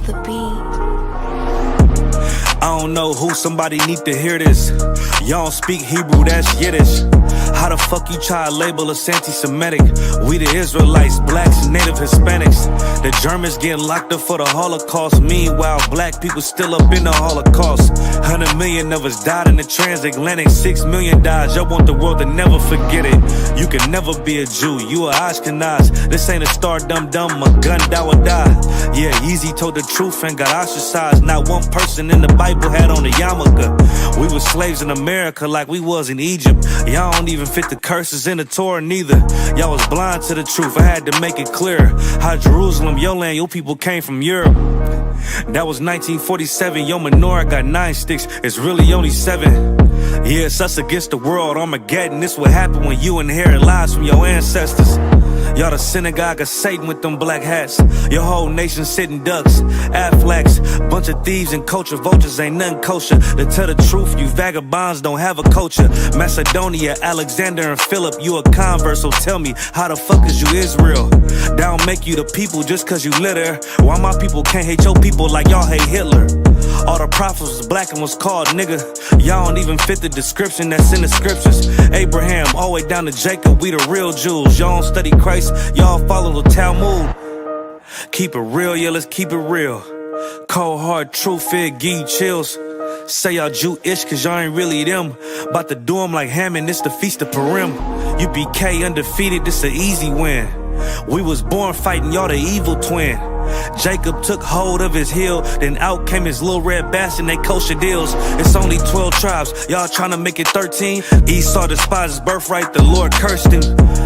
the beat. I don't know who, somebody need to hear this. Y'all don't speak Hebrew, that's Yiddish. How the fuck you try to label us anti-Semitic? We the Israelites, blacks, native Hispanics. The Germans getting locked up for the Holocaust. Meanwhile, black people still up in the Holocaust. 100 million of us died in the transatlantic. 6 million died, y'all want the world to never forget it. You can never be a Jew, you a Ashkenaz. This ain't a star dum-dum, a gun that would die. Yeah, Yeezy told the truth and got ostracized. Not one person in the Bible had on a yarmulke. We were slaves in America like we was in Egypt. Y'all don't even fit the curses in the Torah neither. Y'all was blind to the truth, I had to make it clear. How Jerusalem, your land, your people came from Europe. That was 1947, your menorah got 9 sticks, it's really only 7. Yeah, it's us against the world, Armageddon. This what happened when you inherit lies from your ancestors. Y'all the synagogue of Satan with them black hats. Your whole nation sitting ducks, Aflacs. Bunch of thieves and culture vultures, ain't nothing kosher. To tell the truth, you vagabonds don't have a culture. Macedonia, Alexander and Philip, you a convert, so tell me, how the fuck is you Israel? That don't make you the people just cause you litter. Why my people can't hate your people like y'all hate Hitler? All the prophets was black and was called nigga. Y'all don't even fit the description that's in the scriptures. Abraham, all the way down to Jacob, we the real Jews. Y'all don't study Christ, y'all follow the Talmud. Keep it real, yeah, let's keep it real. Cold hard truth, it give you chills. Say y'all Jewish cause y'all ain't really them. About to do them like Hammond, it's the Feast of Purim. UPK undefeated, this an easy win. We was born fighting, y'all the evil twin. Jacob took hold of his heel, then out came his little red bastard, they kosher deals. It's only 12 tribes, y'all tryna make it 13. Esau despised his birthright, the Lord cursed him.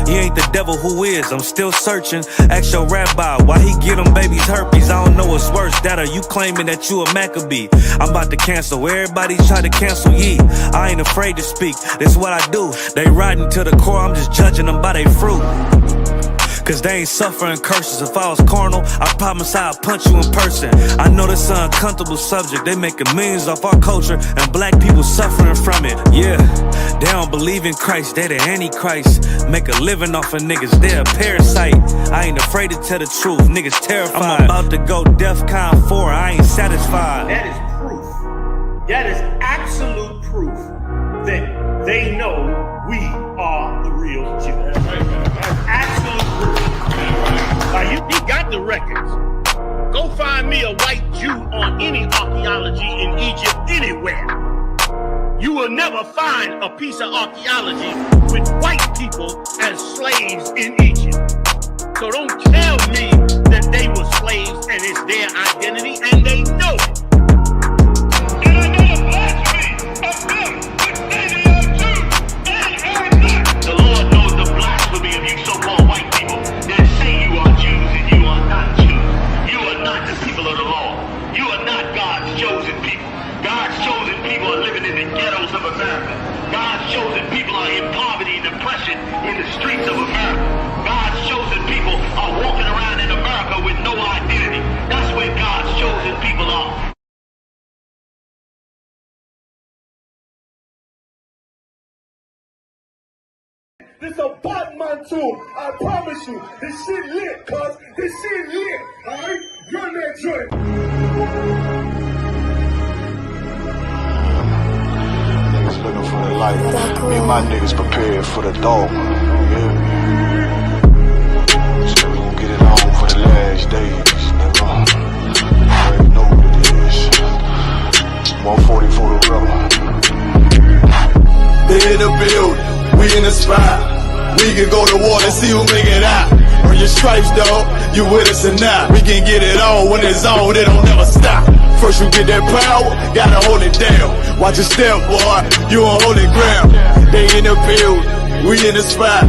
He ain't the devil, who is? I'm still searching. Ask your rabbi, why he get them babies herpes? I don't know what's worse, that or you claiming that you a Maccabee. I'm about to cancel, everybody try to cancel ye. I ain't afraid to speak, this what I do. They riding to the core, I'm just judging them by their fruit. Cause they ain't suffering curses. If I was carnal, I promise I'd punch you in person. I know this an uncomfortable subject. They making millions off our culture and black people suffering from it. Yeah, they don't believe in Christ, they the Antichrist. Make a living off of niggas, they a parasite. I ain't afraid to tell the truth, niggas terrified. I'm about to go DEFCON 4, I ain't satisfied. That is proof. That is absolute proof that they know we are the real Jews. That's absolute proof. Now you got the records. Go find me a white Jew on any archaeology in Egypt anywhere. You will never find a piece of archaeology with white people as slaves in Egypt. So don't tell me that they were slaves and it's their identity, and they know it. And I know the blasphemy of them which say they are Jews and are not. The Lord knows the blasphemy of you so-called white people that say you are Jews and you are not Jews. You are not the people of the law. You are not God's chosen people. God's chosen people are living in the ghettos of America. God's chosen people are in poverty and depression in the streets of America. God's chosen people are walking around in America with no identity. That's where God's chosen people are. This a Batman tool, I promise you. This shit lit, cuz. This shit lit, alright? Run that joint. Niggas looking for the light. Me and my niggas prepared for the dog. Yeah. So we gon' get it on for the last days, nigga. You already know what it is. 140 for the rubber. They in the building, we in the spot. We can go to war and see who make it out. Earn your stripes, dog, you with us or not. We can get it on when it's on, it don't never stop. First you get that power, gotta hold it down. Watch your step, boy, you on holy ground. They in the building, we in the spot.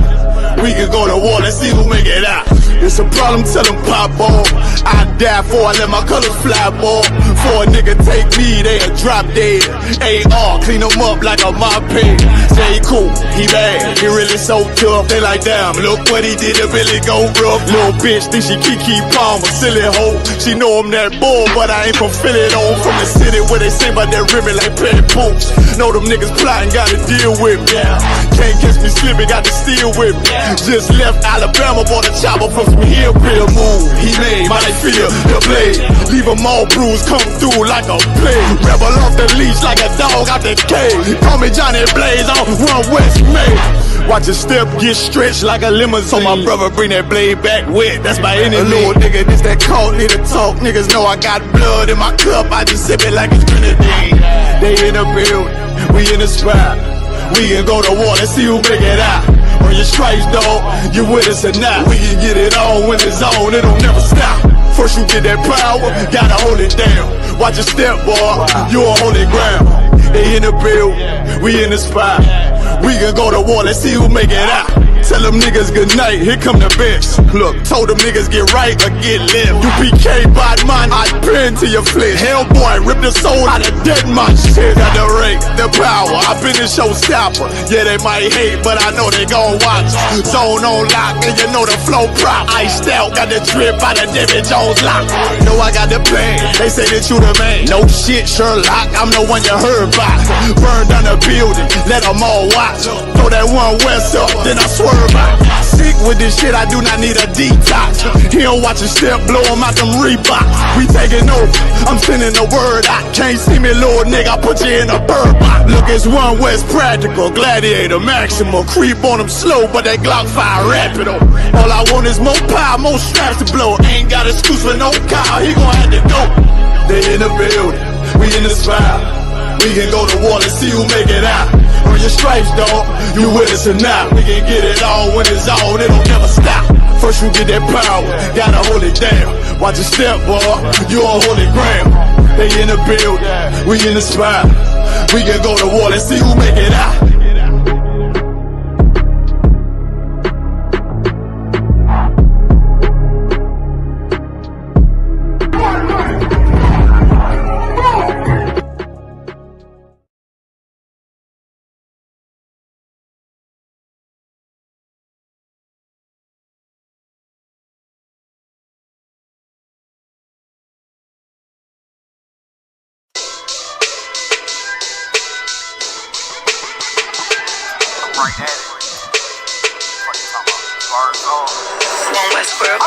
We can go to war and see who make it out. It's a problem, tell them pop on. I die for I let my colors fly, boy. For a nigga take me, they a drop dead. AR, clean them up like a mop pig. Say he cool, he bad, he really so tough. They like, damn, look what he did to Billy go rough. Little bitch think she Kiki Palmer, silly hoe. She know I'm that bull, but I ain't from Philly though. From the city where they sing about that ribbon like petty poops. Know them niggas plotting, gotta deal with me. Yeah. can't catch me slipping, got the steel with me. Just left Alabama, bought a chopper from some hillbilly move. He made my feel the blade, leave them all bruised, come through like a plague. Rebel off the leash like a dog out the cage. Call me Johnny Blaze on One West Main. Watch your step get stretched like a limousine. So my brother bring that blade back wet, that's my enemy. A little nigga, this that cold, need to talk. Niggas know I got blood in my cup, I just sip it like it's grenadine. They in the building, we in the spot. We can go to war, let's see who make it out. On your stripes, dog, you with us or not. We can get it on when it's on, it'll never stop. First you get that power, gotta hold it down. Watch your step, boy, you on holy ground. They in the building, we in the spot. We can go to war, let's see who make it out. Tell them niggas good night, here come the bitch. Look, told them niggas get right or get left. UPK bad man, I pin to your flesh. Hellboy, rip the soul out of dead man shit. Got the rate, the power, I been a showstopper. Yeah, they might hate, but I know they gon' watch. Zone on lock, and you know the flow prop. Iced out, got the drip out of David Jones lock. Know I got the plan, they say that you the man. No shit, Sherlock, I'm the one you heard about. Burn down the building, let them all watch. Throw that One West up, then I swerve out. Sick with this shit, I do not need a detox. He don't watch a step, blow him out them Reeboks. We taking over, I'm sending the word out. Can't see me, little nigga, I put you in a bird box. Look, it's One West practical, gladiator, maximal. Creep on them slow, but that Glock 5 rapido. All I want is more power, more straps to blow. Ain't got excuse for no car, he gon' have to go. They in the building, we in the spot. We can go to war and see who make it out. On your stripes, dog, you with us or not. We can get it on when it's on, it'll never stop. First you get that power, gotta hold it down. Watch your step, boy, you on holy ground. They in the building, we in the spot. We can go to war and see who make it out. Right at it. What you talking about? Bars on. One West Forever.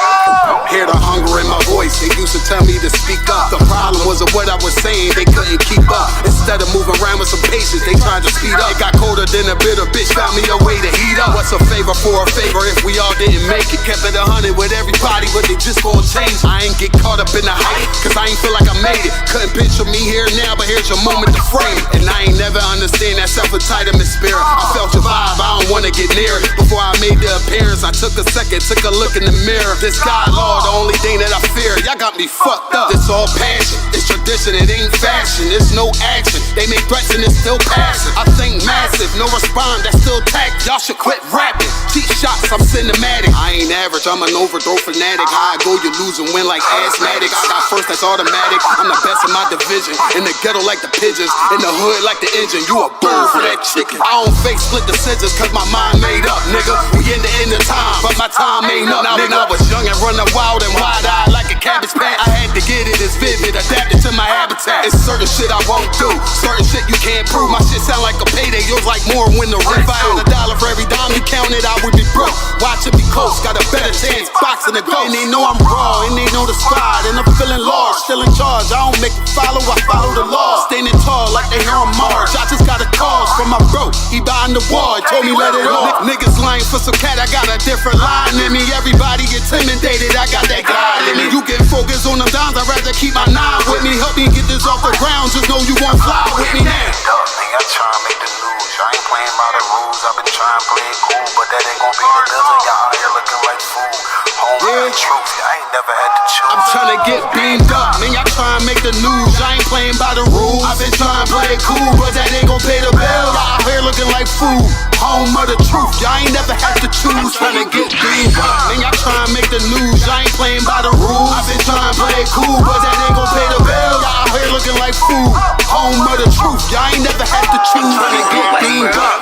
Hear the hunger in my voice, they used to tell me to speak up. The problem wasn't what I was saying, they couldn't keep up. Instead of moving around with some patience, they tried to speed up. It got colder than a bitter bitch, found me a way to heat up. What's a favor for a favor if we all didn't make it? Kept it 100 with everybody, but they just gon' change. I ain't get caught up in the hype, cause I ain't feel like I made it. Couldn't picture me here now, but here's your moment to frame it. And I ain't never understand that self-entitlement spirit. I felt your vibe, I don't wanna get near it. Before I made the appearance, I took a second, took a look in the mirror. This God, Lord, the only thing that I fear. Y'all got me fucked up. This all passion, it's tradition, it ain't fashion. It's no action, they make threats and it's still passing. I think massive, no respond, that's still tact. Y'all should quit rapping. Cheap shots, I'm cinematic. I ain't average, I'm an overthrow fanatic. How I go, you lose and win like asthmatics. I got first, that's automatic. I'm the best in my division. In the ghetto like the pigeons, in the hood like the engine. You a bird for that chicken. I don't fake split decisions, cause my mind made up, nigga. We in the end of time, but my time ain't up, nigga. When I was young and running wild and wide-eyed like a cabbage patch, I had to get it as vivid, adapted to my habitat. It's certain shit I won't do, certain shit you can't prove. My shit sound like a payday, yours like more when the rent. If I had $1 for every dime you counted, I would be broke. Watch it be close, got a better chance, boxing the ghost. And they know I'm raw, and they know the squad, and I'm feeling lost, still in charge. I don't make it follow, I follow the law. Standing tall like they hear on March. I just got a call from my bro, he behind the wall, he told me let it off. Niggas lying for some cat, I got a different line in me. Everybody intimidated, I got that guy in me. You get focused on them dimes, I'd rather keep my nine with me. Help me get this off the ground, just know you won't fly with me now. Nigga, I'm trying to make the news. I ain't playing by the rules. I've been trying to play it cool, but that ain't gon' be the deal. Y'all out here looking like fool. Home yeah. Truth, I ain't never had to choose. I'm trying to get beamed up, man. Y'all trying to make the news. I ain't playing by the rules. I've been trying to play it cool, but that ain't gon' pay the bill. Y'all out here looking like fool. Home of the truth, y'all ain't never had to choose. Trying to get beamed up, man. Y'all trying to make the news. I ain't playing by the rules. I've been trying to play it cool, but that ain't gon' pay the bill. Y'all out here looking like fool. Home of the truth, y'all ain't never had to choose. Trying to get beamed up.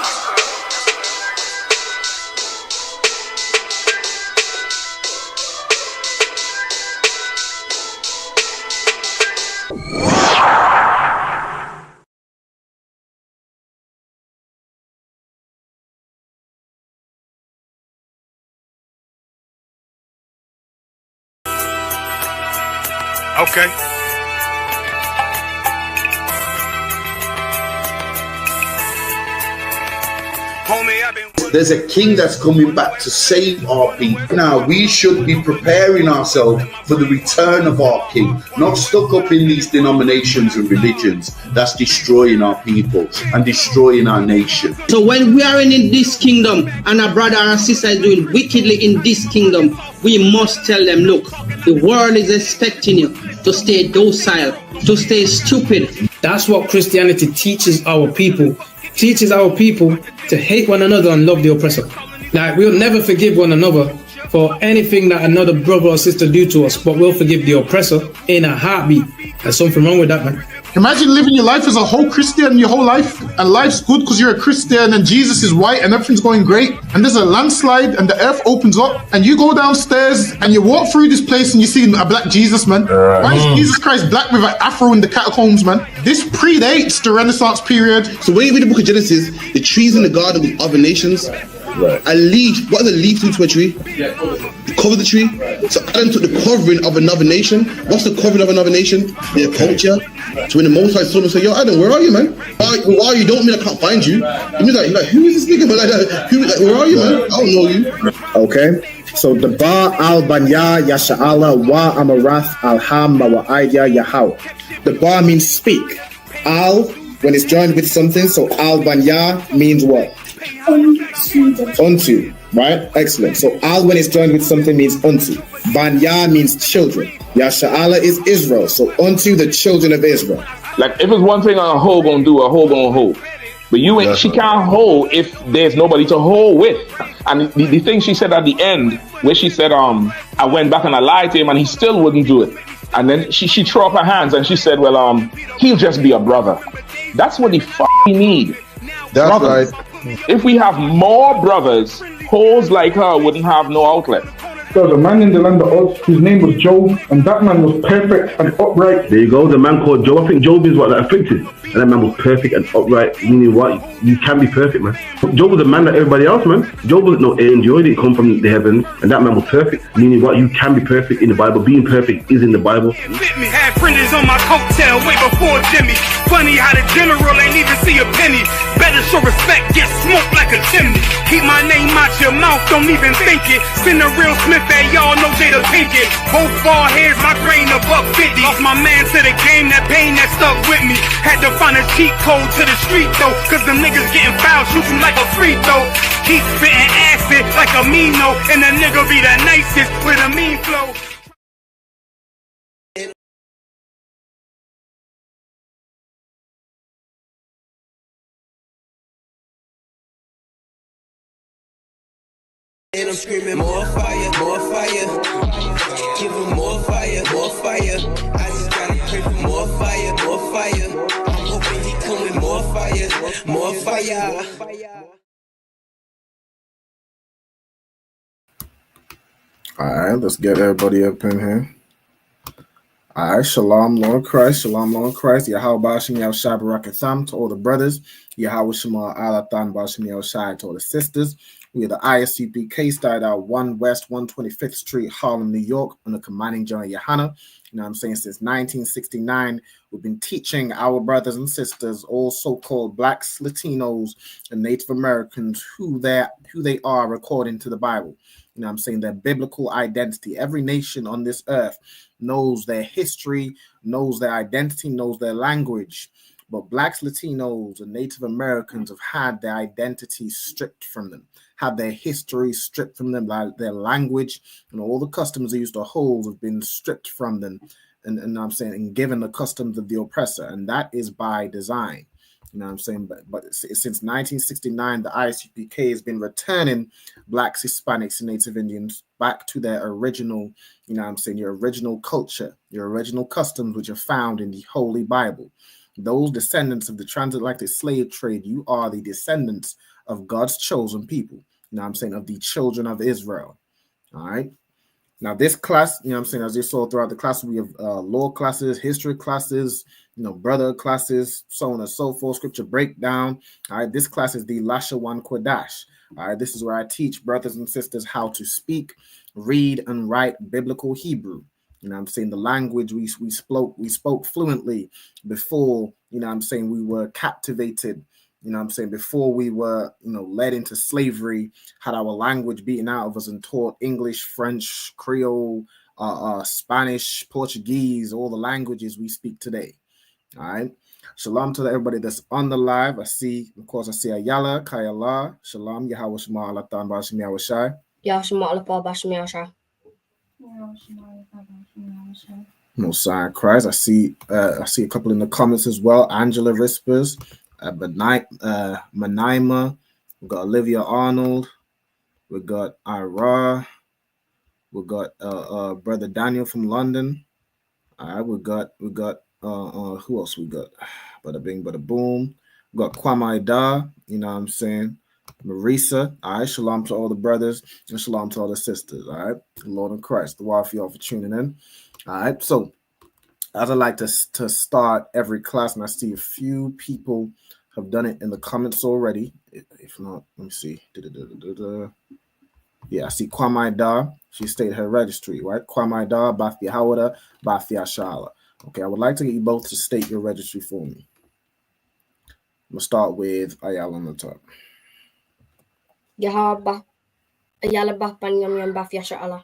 Okay. Homie, I've been... There's a king that's coming back to save our people. Now, we should be preparing ourselves for the return of our king, not stuck up in these denominations and religions that's destroying our people and destroying our nation. So when we are in this kingdom and a brother or a sister is doing wickedly in this kingdom, we must tell them, look, the world is expecting you to stay docile, to stay stupid. That's what Christianity teaches our people. Teaches our people to hate one another and love the oppressor. Like, we'll never forgive one another for anything that another brother or sister do to us, but we'll forgive the oppressor in a heartbeat. There's something wrong with that, man. Imagine living your life as a whole Christian your whole life, and life's good because you're a Christian and Jesus is white and everything's going great, and there's a landslide and the earth opens up and you go downstairs and you walk through this place and you see a black Jesus, man. Why is Jesus Christ black with an afro in the catacombs, man? This predates the Renaissance period. So when you read the book of Genesis, the trees in the garden with other nations, a leaf, what does a leaf do to a tree? Cover the tree. So Adam took the covering of another nation. What's the covering of another nation? Their culture. So when the Most High saw him, say, yo, Adam, where are you, man? Where are you? Don't mean I can't find you. It means like who is this nigga? But where are you, man? I don't know you. Okay. So the Ba al Banya Yasha'ala wa Amarath al Ham wa Aidya Yahweh. The Ba means speak. Al, when it's joined with something, so al Banya means what? Unto, right? Excellent. So al when it's joined with something means unto. Banya means children. Yasha'ala is Israel. So unto the children of Israel. Like if it's one thing a hoe gonna do, a hoe gonna hold. But you ain't, she can't hold if there's nobody to hold with. And the thing she said at the end, where she said, I went back and I lied to him and he still wouldn't do it. And then she threw up her hands and she said, well, he'll just be a brother. That's what he need. That's brothers. Right. If we have more brothers, hoes like her wouldn't have no outlet. There was a man in the land of Oz, his name was Job, and that man was perfect and upright. There you go, the man called Job. I think Job is what that afflicted. And that man was perfect and upright, meaning what? You can be perfect, man. Job was a man like everybody else, man. Job wasn't no angel, he didn't come from the heavens, and that man was perfect, meaning what? You can be perfect in the Bible. Being perfect is in the Bible. Had printers on my coattail way before Jimmy. Funny how the general ain't even see a penny. Better show respect, get smoked like a chimney. Keep my name out your mouth, don't even think it. Send a real Smith at y'all know Jada Pinkett. Both ball heads, my grain above 50. Lost my man to the game, that pain that stuck with me. Had to find a cheat code to the street though, cause the niggas getting foul, shoot you like a free throw. Keep spitting acid like a Mino, and the nigga be the nicest with a mean flow. And I'm screaming more fire, more fire. Give them more fire, more fire. I just gotta pray for more fire, more fire. I'm hoping he come with more fire, more fire. Alright, let's get everybody up in here. Alright, Shalom, Lord Christ, Shalom, Lord Christ, Yahweh Bashim Yahushai Barakatham to all the brothers, Yahweh Shema Alathan Bashim Yahushai to all the sisters. We are the ISUPK, started out 1 West 125th Street, Harlem, New York, on the commanding General Yohana. You know what I'm saying? Since 1969, we've been teaching our brothers and sisters, all so-called blacks, Latinos, and Native Americans, who they are according to the Bible. You know what I'm saying? Their biblical identity. Every nation on this earth knows their history, knows their identity, knows their language. But blacks, Latinos, and Native Americans have had their identity stripped from them, had their history stripped from them, like their language and all the customs they used to hold have been stripped from them, and I'm saying, and given the customs of the oppressor, and that is by design. You know what I'm saying? But since 1969, the ISUPK has been returning blacks, Hispanics, and Native Indians back to their original, you know what I'm saying, your original culture, your original customs, which are found in the Holy Bible. Those descendants of the transatlantic slave trade, you are the descendants of God's chosen people. You know what I'm saying? Of the children of Israel. All right. Now, this class, you know what I'm saying, as you saw throughout the class, we have law classes, history classes, you know, brother classes, so on and so forth, scripture breakdown. All right. This class is the Lashawan Qadash. All right. This is where I teach brothers and sisters how to speak, read, and write biblical Hebrew. You know what I'm saying? The language we spoke fluently before, you know what I'm saying, we were captivated, you know what I'm saying, before we were, you know, led into slavery, had our language beaten out of us and taught English, French, Creole, Spanish, Portuguese, all the languages we speak today. All right. Shalom to everybody that's on the live. I see Ayala, Kayala, Shalom, Yahweh Shema Alatan Bashim Yahushai. Yahshua Alapha Bashim Yahushai. Mosiah Christ. I see a couple in the comments as well. Angela Rispers, Manaima. We got Olivia Arnold. We got Ira. We got brother Daniel from London. All right, we got who else we got? Bada bing, bada boom. We got Kwame Da, you know what I'm saying? Marisa. All right, shalom to all the brothers and shalom to all the sisters. All right, Lord in Christ. The while for y'all for tuning in. All right, so as I like to start every class, and I see a few people have done it in the comments already. If not, let me see. Yeah, I see Kwame Da. She stated her registry, right? Kwame Da, Bathia Hawada, Bathia Shala. Okay, I would like to get you both to state your registry for me. I'm going to start with Ayala on the top. Ayala Bath Banyam Bathia Shala.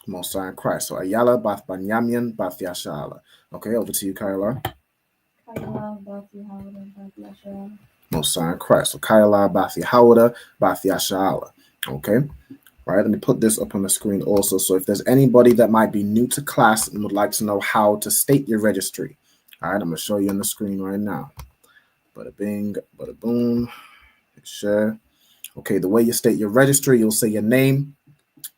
Most High in Christ. So Ayala, Bath Banyamian, Bathia Shala. Okay, over to you, Kyla. Most High in Christ. So Kyla, Bathia Hawada, Bathia Shala. Okay. All right, let me put this up on the screen also. So if there's anybody that might be new to class and would like to know how to state your registry, all right, I'm going to show you on the screen right now. Bada bing, bada boom. Share. Okay, the way you state your registry, you'll say your name.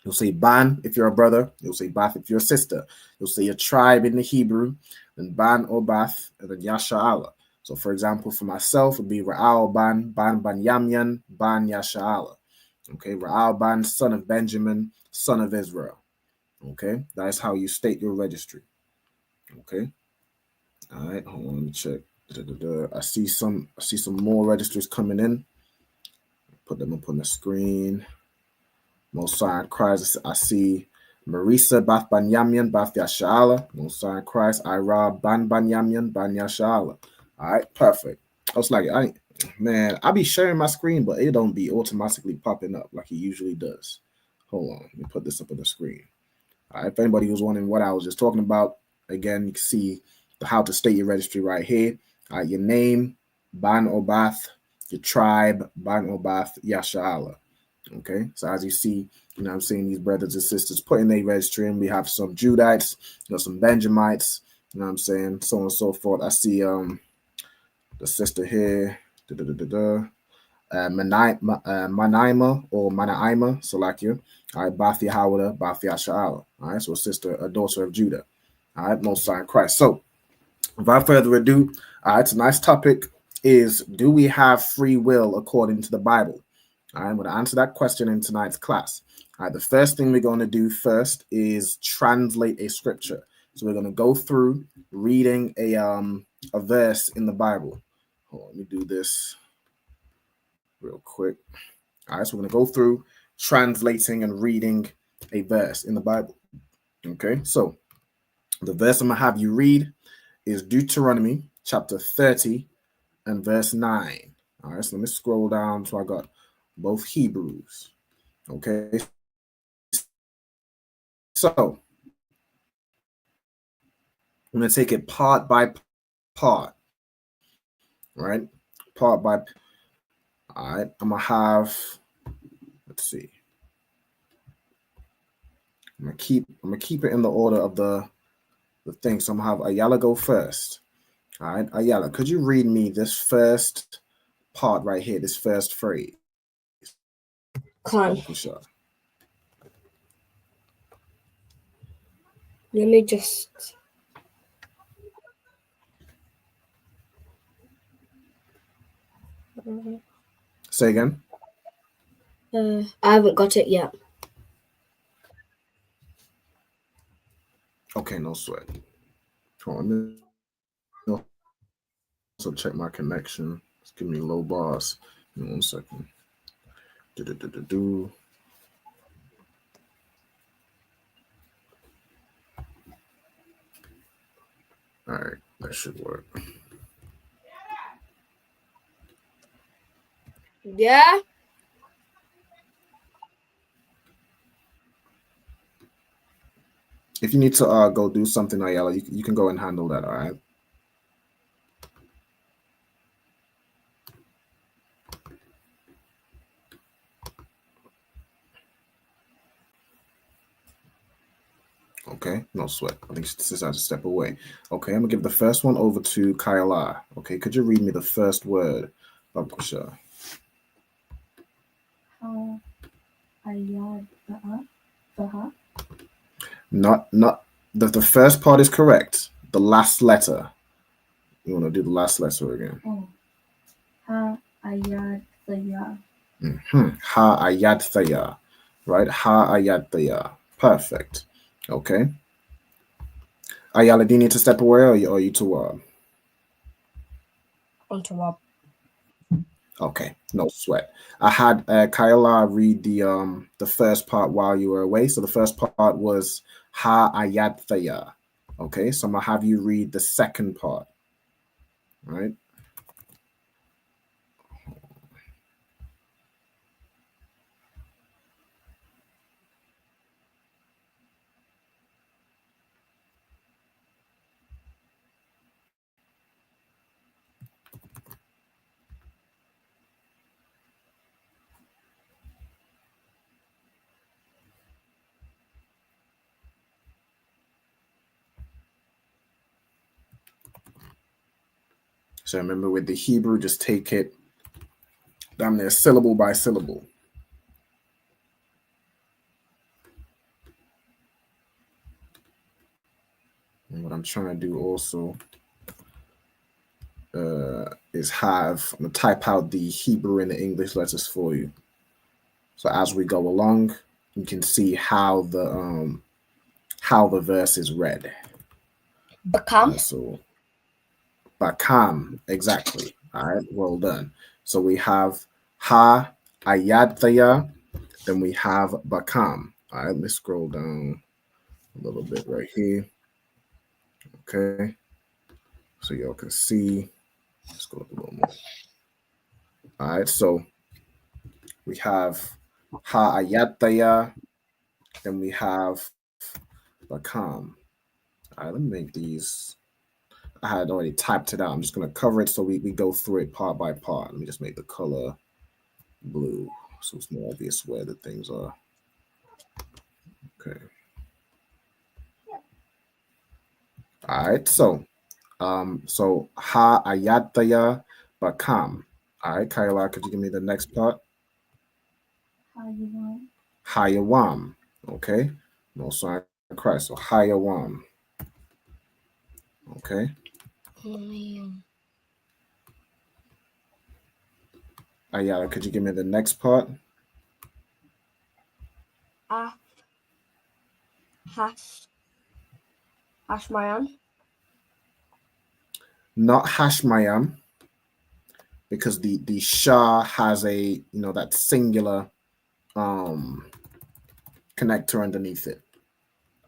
You'll say Ban if you're a brother. You'll say Bath if you're a sister. You'll say your tribe in the Hebrew, then Ban or Bath, and then Yasha Allah. So, for example, for myself, it would be Ra'al Ban Yamyan, Ban Yasha Allah. Okay, Ra'al Ban, son of Benjamin, son of Israel. Okay, that is how you state your registry. Okay, all right. Hold on, let me check. I see some more registries coming in. Put them up on the screen. Mosiah Christ. I see Marisa Bath Banyamian Bath Yashala. Mosiah Christ. Ira Ban Banyamian Ban Yashala. All right, perfect. I was like, I be sharing my screen, but it don't be automatically popping up like it usually does. Hold on, let me put this up on the screen. All right, if anybody was wondering what I was just talking about, again, you can see how to state your registry right here. All right, your name, Ban or Bath, your tribe, Ban or Bath, Yashala. Okay, so as you see, you know what I'm saying, these brothers and sisters put in their registry, and we have some Judites, you know, some Benjamites, you know what I'm saying, so on and so forth. I see the sister here, Manaima or Manaima, Salakia. All right, Bathia Hawada, Bathia Sha'ala. All right, so a daughter of Judah. All right, Most High in Christ. So, without further ado, all right, tonight's topic is, do we have free will according to the Bible? All right, I'm going to answer that question in tonight's class. All right, the first thing we're going to do first is translate a scripture. So we're going to go through reading a verse in the Bible. Hold on, let me do this real quick. All right, so we're going to go through translating and reading a verse in the Bible. Okay, so the verse I'm going to have you read is Deuteronomy chapter 30 and verse 9. All right, so let me scroll down so I got both Hebrews. Okay, so I'm going to take it part by part, right? Part by, all right, I'm going to have, let's see. I'm going to keep it in the order of the thing. So I'm going to have Ayala go first. All right, Ayala, could you read me this first part right here, this first phrase? Con. For sure. Let me just. Say again. I haven't got it yet. Okay, no sweat. Hold on. Also check my connection. It's giving me low bars. Give me 1 second. All right, that should work. Yeah. If you need to go do something, Ayala, you can go and handle that. All right. Okay, no sweat. I think she has to step away. Okay, I'm gonna give the first one over to Kyla. Okay, could you read me the first word, Babkusha? Not the first part is correct. The last letter. You want to do the last letter again? Ha ayad thaya. Ha ayad thaya. Right? Ha ayad thaya. Perfect. Okay. Ayala, do you need to step away, or are you to Onto Okay, no sweat. I had Kyla read the first part while you were away. So the first part was Ha ayad thaya. Okay, so I'm gonna have you read the second part. Right? So remember, with the Hebrew, just take it down there syllable by syllable. And what I'm trying to do also is I'm gonna type out the Hebrew and the English letters for you. So as we go along, you can see how the verse is read. Bakam. So Bakam, exactly. All right, well done. So we have Ha Ayad Thaya, then we have Bakam. All right, let's scroll down a little bit right here. Okay, so y'all can see. Let's go a little more. All right, so we have Ha Ayad Thaya, then we have Bakam. All right, let me make these. I had already typed it out. I'm just going to cover it so we go through it part by part. Let me just make the color blue so it's more obvious where the things are. Okay. All right. So Ha Ayataya Bakam. All right, Kyla, could you give me the next part? Hayawam. Okay. No sign of Christ. So Hayawam. Okay. Ayala, could you give me the next part? Hashmayan. Not Hashmayam, because the Shah has a that singular connector underneath it.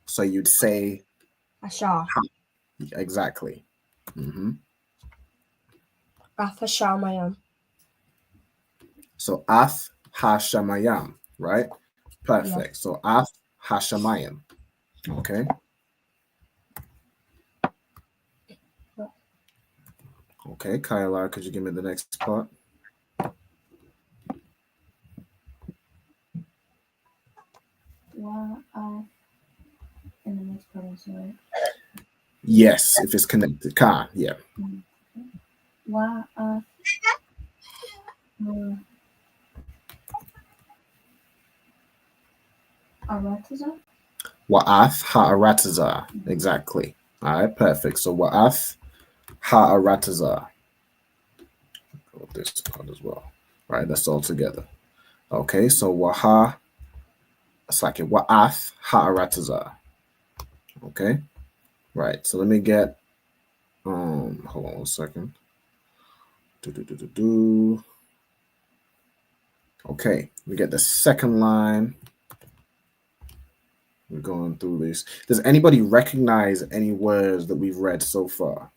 So you'd say Ashar. Exactly. Mm-hmm. Ath Hashamayam. So Ath Hashamayam, right? Perfect. Yeah. So Ath Hashamayam. Okay. Okay, Kyla, could you give me the next part? In the next part, sorry. Yes, if it's connected. Ka, yeah. Arataza? Wa'ath ha'arataza. Exactly. All right, perfect. So wa'ath ha'arataza. Go this part as well. All right, that's all together. Okay, so waha, it's like a wa'ath ha'arataza. Okay, right. So let me get hold on 1 second. Okay, we get the second line We're going through this. Does anybody recognize any words that we've read so far?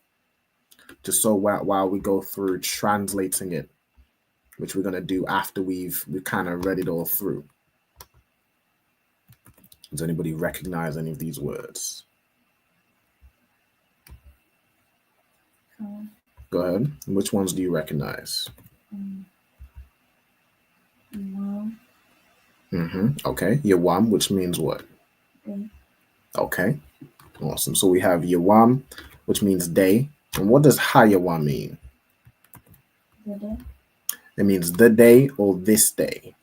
Just so while we go through translating it, which we're gonna do after we've kind of read it all through. Does anybody recognize any of these words? Go ahead. Which ones do you recognize? Okay. Yawam, which means what? Okay. Awesome. So we have Yawam, which means day. And what does Hayawam mean? It means the day or this day.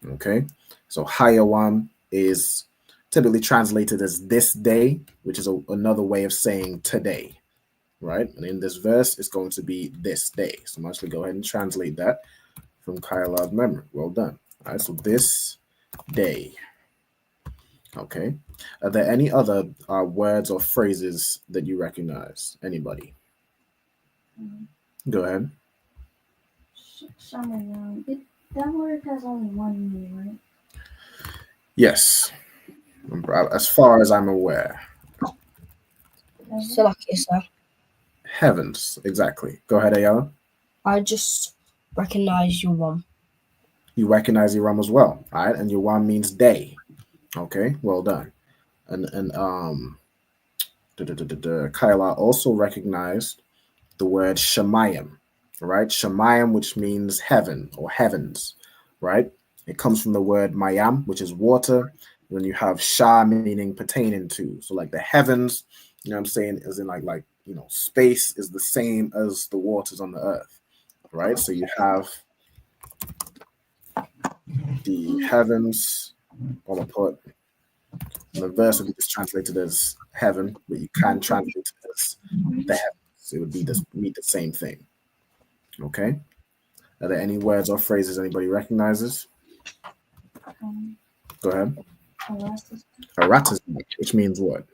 Okay. So Hayawam is typically translated as this day, which is another way of saying today. Right. And in this verse, it's going to be this day. So I'm actually go ahead and translate that from Kyla's memory. Well done. All right. So this day. Okay. Are there any other words or phrases that you recognize? Anybody? Go ahead. That word has only one meaning, right? Yes. As far as I'm aware. So lucky, sir. Heavens. Exactly. Go ahead, Ayala. I just recognize your one. You recognize Iram as well. All right. And Yawam means day. Okay. Well done. And Kyla also recognized the word Shemayim, right? Shemayim, which means heaven or heavens, right? It comes from the word Mayam, which is water. Then you have Shah, meaning pertaining to. So like the heavens, you know what I'm saying, is in like space is the same as the waters on the earth, right? So you have the heavens. I'm gonna put the verse will be just translated as heaven, but you can translate it as the heavens. It would be the same thing. Okay. Are there any words or phrases anybody recognizes? Go ahead. Aratas, which means what?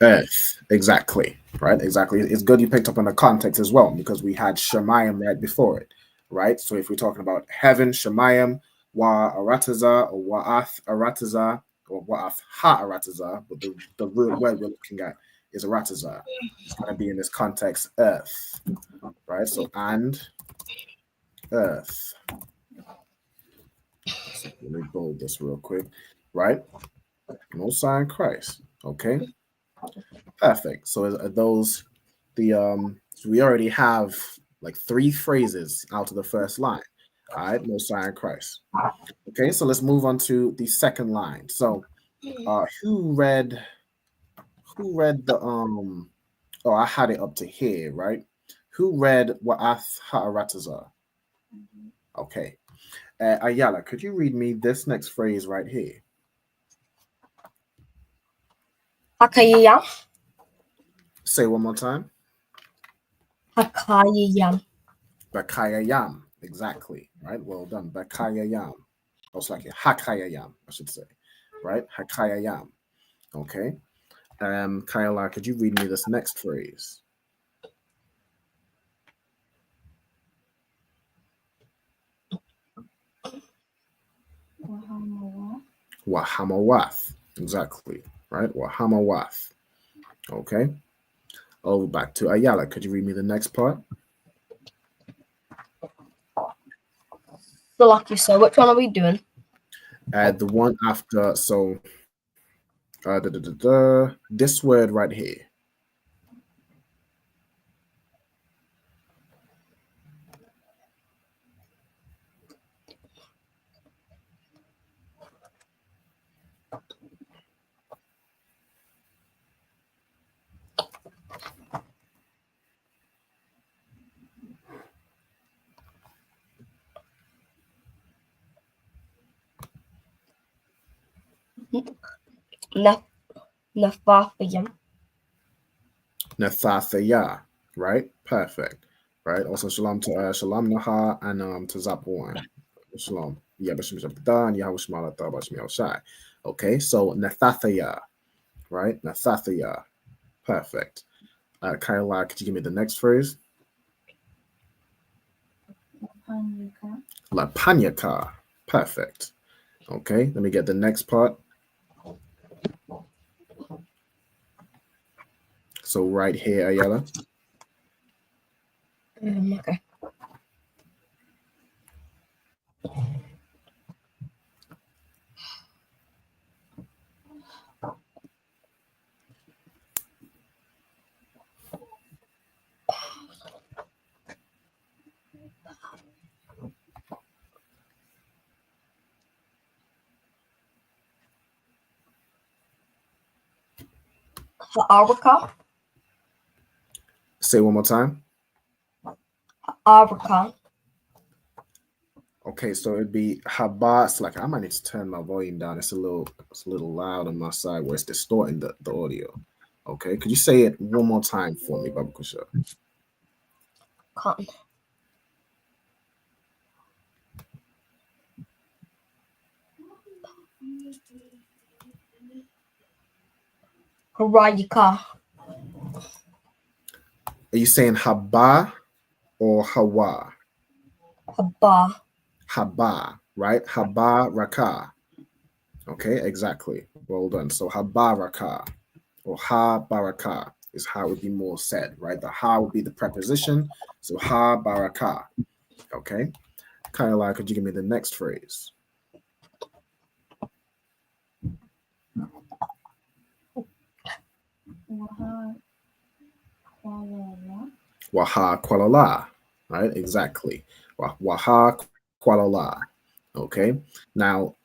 Earth. Exactly. Right. Exactly. It's good you picked up on the context as well, because we had Shemayim right before it. Right. So if we're talking about heaven, Shemayim, Wa Arataza or Wa'ath Arataza or Wa'ath Ha Arataza, but the real word we're looking at is Arataza. It's going to be in this context, earth. Right. So and earth. So let me bold this real quick. Right. Most High in Christ. Okay. Perfect. So are those so we already have like 3 phrases out of the first line. All right, Most High in Christ. Okay, so let's move on to the second line. So who read the oh, I had it up to here, right? Who read Wa'ath Ha'arataza? Okay. Ayala, could you read me this next phrase right here? Hakayam. Say one more time. Hakayam. Bakayayam. Exactly. Right. Well done. Bakayayam. Also like Hakayayam, I should say. Right? Hakayayam. Okay. Kyla, could you read me this next phrase? Wahamawath. Exactly. Right? Wahamawath. Okay. Over back to Ayala. Could you read me the next part? So lucky, sir. Which one are we doing? The one after, so this word right here. Nafathayam. Nathathaya, right? Perfect. Right. Also, shalom to Shalom Naha and to Zapwan. Shalom. Yeah, Bashim Shabda and Yahweh Shemala Bashim Shai. Okay, so Nathathaya, right? Nathathaya. Perfect. Kyla, could you give me the next phrase? Lapanyaka. Perfect. Okay, let me get the next part. So right here, Ayala. Okay. Ha'araka. Say one more time. Ha'araka. Okay, so it'd be haba. It's like I might need to turn my volume down. It's a little loud on my side where it's distorting the audio. Okay, could you say it one more time for me, Baba Kusha? Cotton. Harayika. Are you saying haba or hawa? Haba. Haba, right? Haba raka. Okay, exactly. Well done. So haba raka or ha baraka is how it would be more said, right? The ha would be the preposition. So ha baraka. Okay. Kind of like, could you give me the next phrase? Waha kualala, right? Exactly. Waha kualala. Okay. Now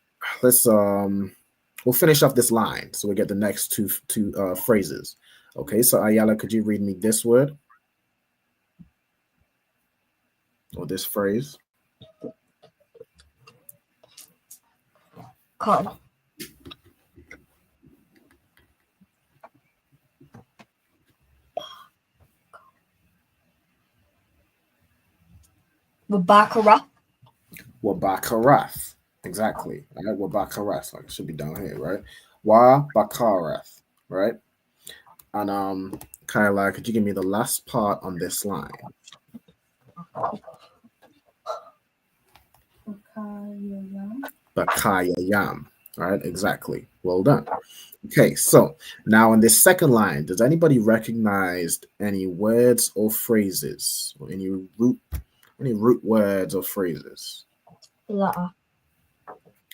let's we'll finish off this line so we get the next two phrases. Okay, so Ayala, could you read me this word or this phrase? Cotton. Wabakara. Wabakarath. Exactly. All right, Wabakarath. Like it should be down here, right? Wabakarath, right? And Kyla, could you give me the last part on this line? Bakaya yam. All right, exactly. Well done. Okay, so now in this second line, does anybody recognize any words or phrases or any root words or phrases? La'a.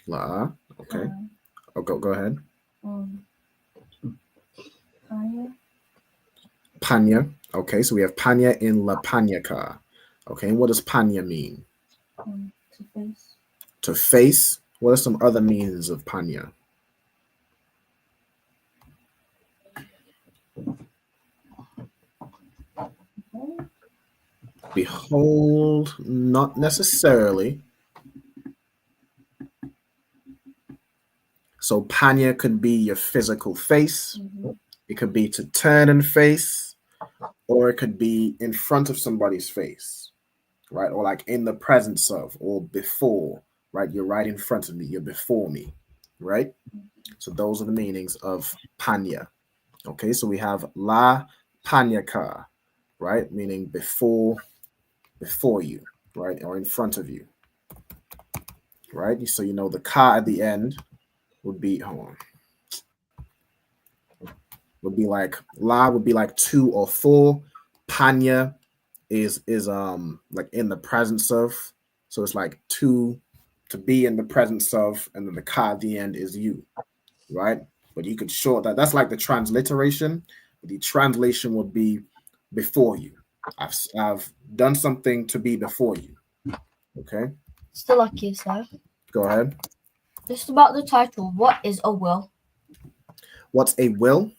La. Okay. Oh, go ahead. Panya. Okay, so we have panya in La Panyaka. Okay, what does panya mean? To face. To face. What are some other meanings of panya? Behold, not necessarily. So panya could be your physical face. It could be to turn and face, or it could be in front of somebody's face, right? Or like in the presence of, or before, right? You're right in front of me. You're before me, right? So those are the meanings of panya. Okay, so we have la panyaka, right? Meaning before you, right? Or in front of you, right? So you know the ka at the end would be, would be like la would be like 2 or 4. Panya is like in the presence of, so it's like to be in the presence of, and then the ka at the end is you, right? But you could short that. That's like the transliteration. The translation would be before you. I've done something to be before you. Okay. Still like you, sir. Go ahead. Just about the title. What is a will? What's a will?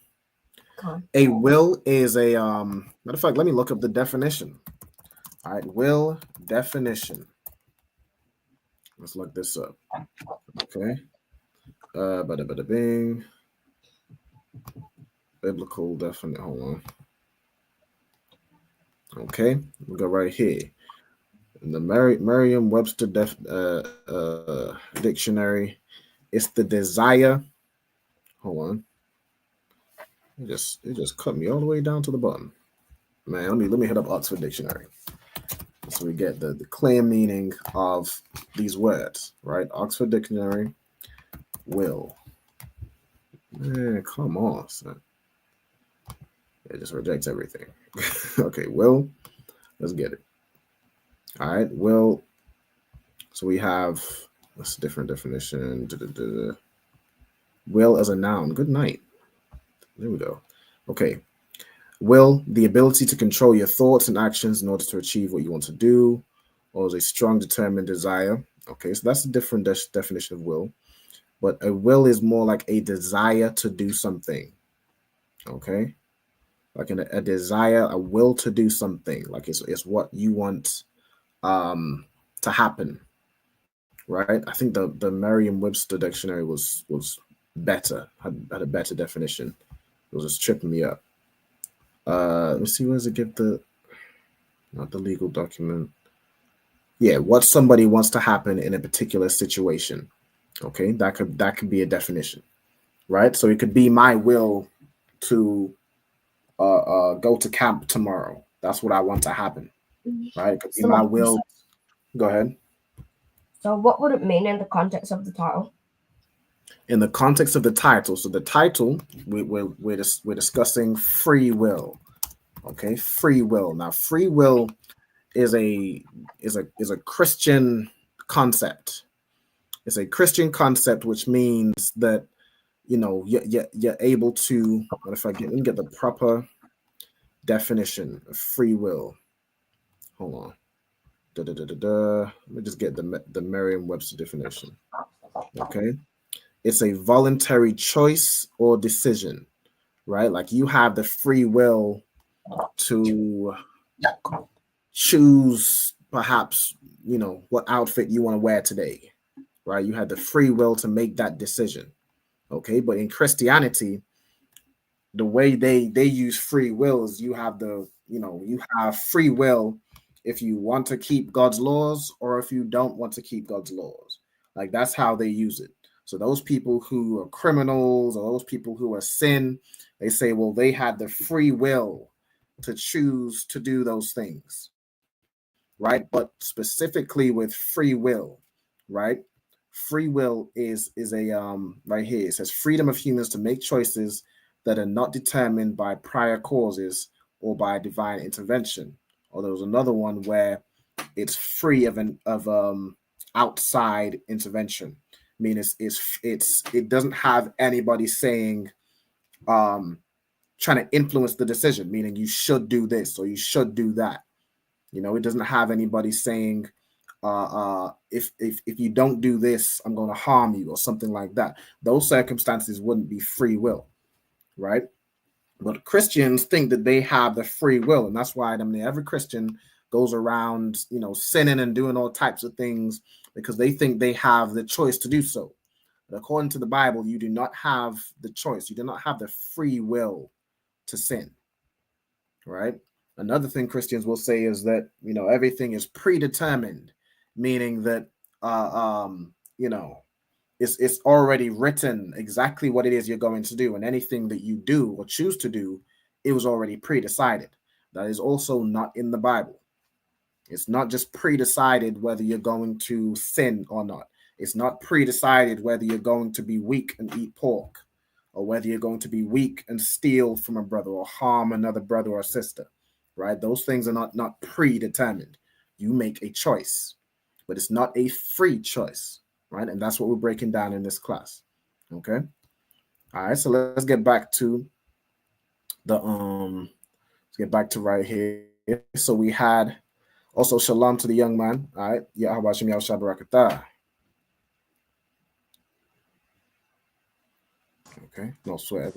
A will is a matter of fact, let me look up the definition. All right, will definition. Let's look this up. Okay. Bada bing. Biblical definition. Hold on. Okay, we'll go right here. In the Merriam-Webster dictionary, it's the desire. Hold on. It just cut me all the way down to the bottom. Man, let me hit up Oxford Dictionary. So we get the clear meaning of these words, right? Oxford Dictionary, will. Man, come on, son. It just rejects everything. Okay, will. Let's get it. All right, will. So we have what's a different definition? Will as a noun. Good night. There we go. Okay. Will, the ability to control your thoughts and actions in order to achieve what you want to do, or is a strong, determined desire. Okay, so that's a different definition of will. But a will is more like a desire to do something. Okay, like a desire, a will to do something. Like it's what you want to happen. Right? I think the Merriam-Webster dictionary was better, had a better definition. It was just tripping me up. Let me see, where does it give not the legal document? Yeah, what somebody wants to happen in a particular situation. Okay, that could be a definition, right? So it could be my will to go to camp tomorrow. That's what I want to happen, right? It could be my will. Go ahead. So what would it mean in the context of the title? In the context of the title, so the title, we're discussing free will. Okay, free will. Now, free will is a Christian concept. It's a Christian concept, which means that you're able to. What if I get the proper definition of free will? Hold on. Let me just get the Merriam-Webster definition. Okay, it's a voluntary choice or decision, right? Like you have the free will to choose perhaps what outfit you want to wear today, right? You had the free will to make that decision. Okay, but in Christianity, the way they use free will is you have you have free will if you want to keep God's laws or if you don't want to keep God's laws. Like that's how they use it. So those people who are criminals or those people who are sin, they say, well, they had the free will to choose to do those things, right? But specifically with free will, right? Free will is a right here. It says freedom of humans to make choices that are not determined by prior causes or by divine intervention. Or there was another one where it's free of outside intervention. I mean, it doesn't have anybody saying trying to influence the decision, meaning you should do this or you should do that. It doesn't have anybody saying if you don't do this, I'm going to harm you or something like that. Those circumstances wouldn't be free will, right? But Christians think that they have the free will, and that's why every Christian goes around, sinning and doing all types of things because they think they have the choice to do so. But according to the Bible, you do not have the choice. You do not have the free will to sin, right? Another thing Christians will say is that, everything is predetermined, meaning that, it's already written exactly what it is you're going to do. And anything that you do or choose to do, it was already pre-decided. That is also not in the Bible. It's not just pre-decided whether you're going to sin or not. It's not pre-decided whether you're going to be weak and eat pork or whether you're going to be weak and steal from a brother or harm another brother or sister, right? Those things are not predetermined. You make a choice, but it's not a free choice, right? And that's what we're breaking down in this class, okay? All right, so let's get back to right here. So we had also shalom to the young man, all right? Yahweh Shem Yahweh Barakatah. Okay, no sweat.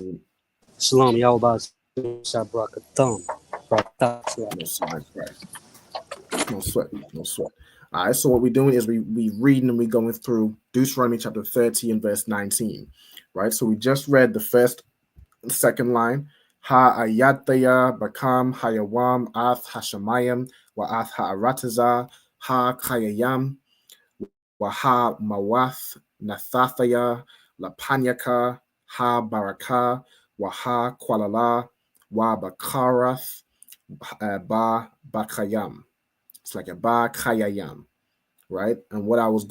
Shalom, Yahweh Shabrakatan. No sweat. All right, so what we're doing is we reading and we're going through Deuteronomy chapter 30 and verse 19, right? So we just read the first and second line. Ha-ayataya bakam hayawam ath hashamayam wa ath ha'arataza ha-kayayam wa ha-mawath nathathaya lapanyaka ha-baraka wa ha-kwalala wa bakarath ba bakayam. It's like a ba kayayam, right? And what I was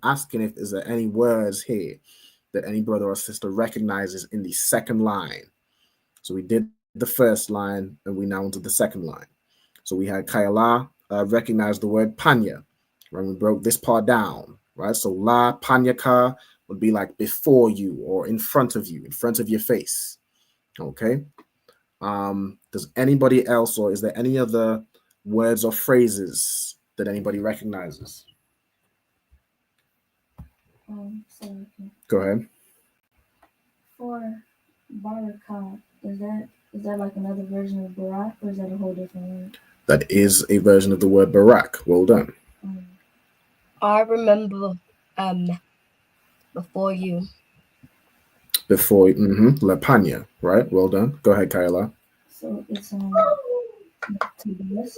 asking if is there any words here that any brother or sister recognizes in the second line. So we did the first line and we now into the second line. So we had Kayala recognize the word panya, right? We broke this part down, right? So la panyaka would be like before you or in front of your face. Okay. Does anybody else, or is there any other words or phrases that anybody recognizes? So Go ahead. for Baraka, is that like another version of Barak, or is that a whole different word? That is a version of the word Barak. Well done. I remember before you. Before La Panya, right? Well done. Go ahead, Kayla. So it's to bless.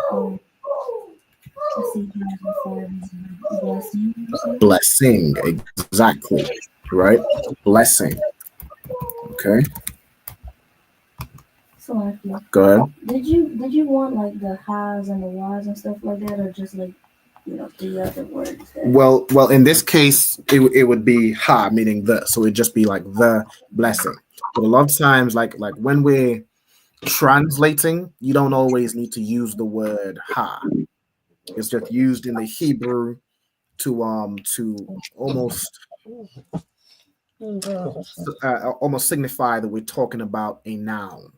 I see before blessing. Blessing, exactly. Right? Blessing. Okay. So go ahead. Did you want like the ha's and the why's and stuff like that, or just like the other words? Well, in this case, it would be ha, meaning the. So it'd just be like the blessing. But a lot of times, like when we're translating, you don't always need to use the word ha. It's just used in the Hebrew to almost almost signify that we're talking about a noun,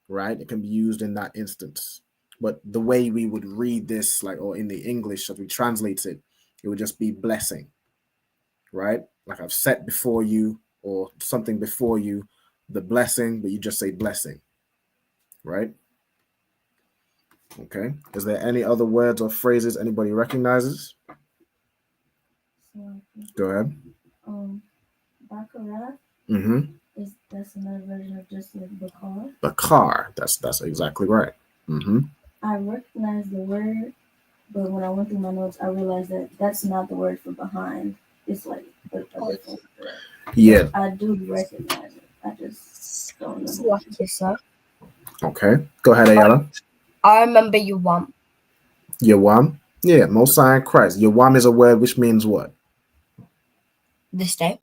right? It can be used in that instance. But the way we would read this, like, or in the English as we translate it, it would just be blessing, right? Like I've set before you or something before you, the blessing, but you just say blessing, right? Okay. Is there any other words or phrases anybody recognizes? Go ahead. Baccarat. That's another version of just like Bakar. Bakar. That's exactly right. I recognize the word, but when I went through my notes, I realized that that's not the word for behind. It's like a different word. Yeah. But I do recognize it. I just don't know. Okay. Go ahead, Ayala. I remember you want. Yawam. Yeah, Most High Christ. Yawam is a word which means what? This day.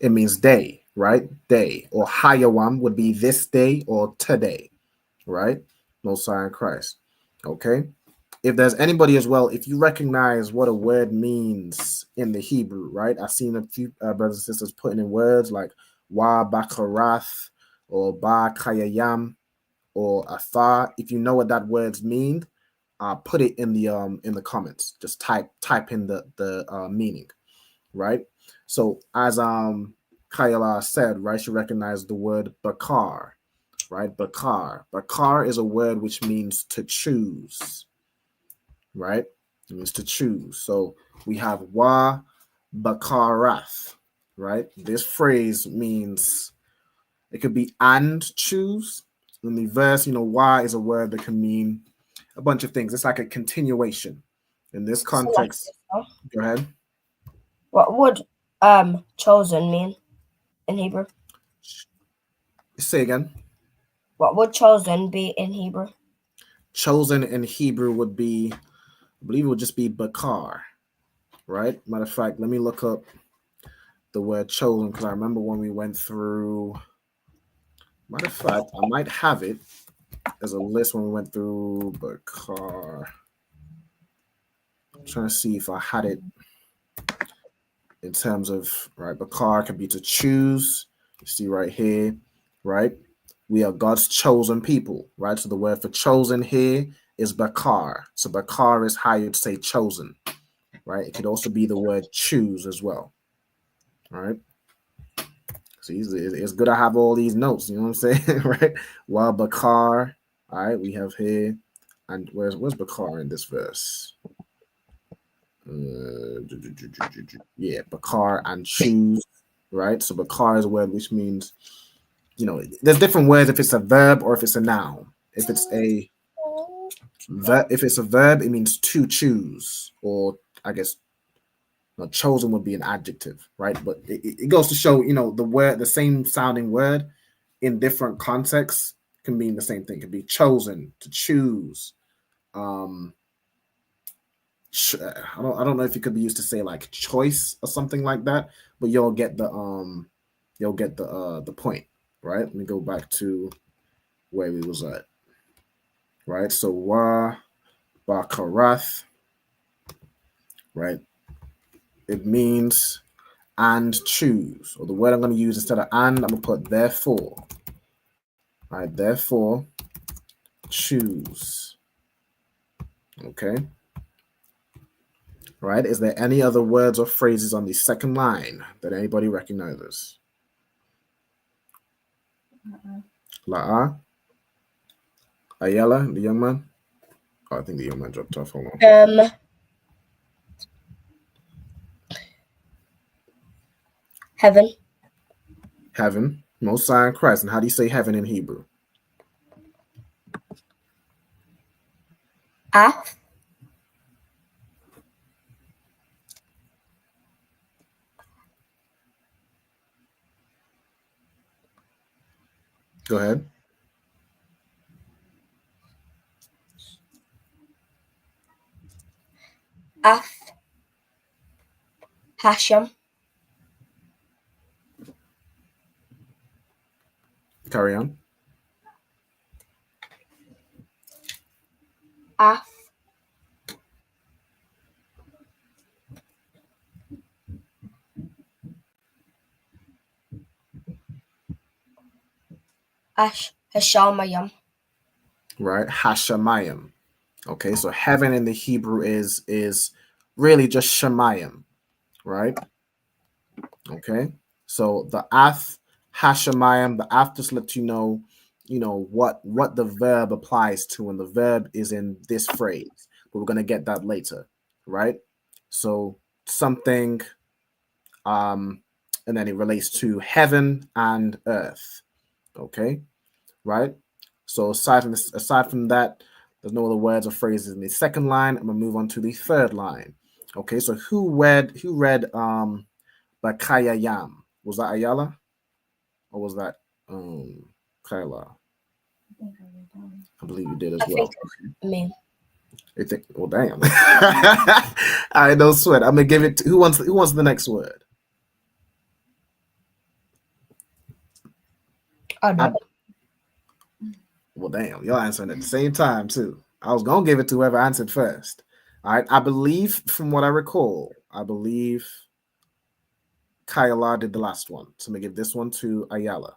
It means day, right? Day. Or Hayawam would be this day or today, right? Most High Christ. Okay. If there's anybody as well, if you recognize what a word means in the Hebrew, right? I've seen a few brothers and sisters putting in words like wa bakarath or ba kayayam or atha. If you know what that words mean, put it in the comments. Just type in the meaning, right? So as Kayala said, right, she recognized the word bakar, right? Bakar. Bakar is a word which means to choose, right? It means to choose. So we have wa bakarath, right? This phrase means it could be and choose. In the verse, wa is a word that can mean a bunch of things. It's like a continuation. In this context, go ahead. What would chosen mean in Hebrew? Say again. What would chosen be in Hebrew? Chosen in Hebrew would be, I believe it would just be bakar, right? Matter of fact, let me look up the word chosen because I remember when we went through. Matter of fact, I might have it as a list when we went through bakar. I'm trying to see if I had it in terms of, right, bakar can be to choose. You see right here, right? We are God's chosen people, right? So the word for chosen here is bakar. So bakar is how you'd say chosen, right? It could also be the word choose as well, right? So it's good to have all these notes, you know what I'm saying, right? While bakar, all right, we have here, and where's bakar in this verse? Yeah, bakar and choose, right? So bakar is a word which means, there's different words if it's a verb or if it's a noun. If it's a verb, it means to choose, or I guess chosen would be an adjective, right? But it goes to show, the same sounding word in different contexts can mean the same thing. It could be chosen, to choose. I don't know if it could be used to say like choice or something like that, but you'll get the point, right? Let me go back to where we was at, right? So wa bakarath, right? It means and choose, or the word I'm going to use instead of and, I'm going to put therefore. All right, therefore, choose. Okay. Right. Is there any other words or phrases on the second line that anybody recognizes? La'a? Ayala, the young man? Oh, I think the young man dropped off. Hold on. Heaven. Heaven. Most High in Christ. And how do you say heaven in Hebrew? Af. Go ahead. Af. Hashem. Carry on. Af. Hashamayim. Right. Hashemayim. Okay, so heaven in the Hebrew is really just Shemayim, right? Okay, so the Ath Hashemayim, the Ath just lets you know what the verb applies to, and the verb is in this phrase. But we're gonna get that later, right? So something, and then it relates to heaven and earth. Okay, right? So aside from that, there's no other words or phrases in the second line. I'm gonna move on to the third line. Okay, so who read Bakayayam? Was that Ayala? Or was that Kyla? I believe you did as well. Me. Well, damn. I don't sweat. I'm gonna give it to who wants the next word? Well, damn, y'all answering at the same time too. I was gonna give it to whoever answered first. All right, I believe, from what I recall, Kyla did the last one. So I'm gonna give this one to Ayala.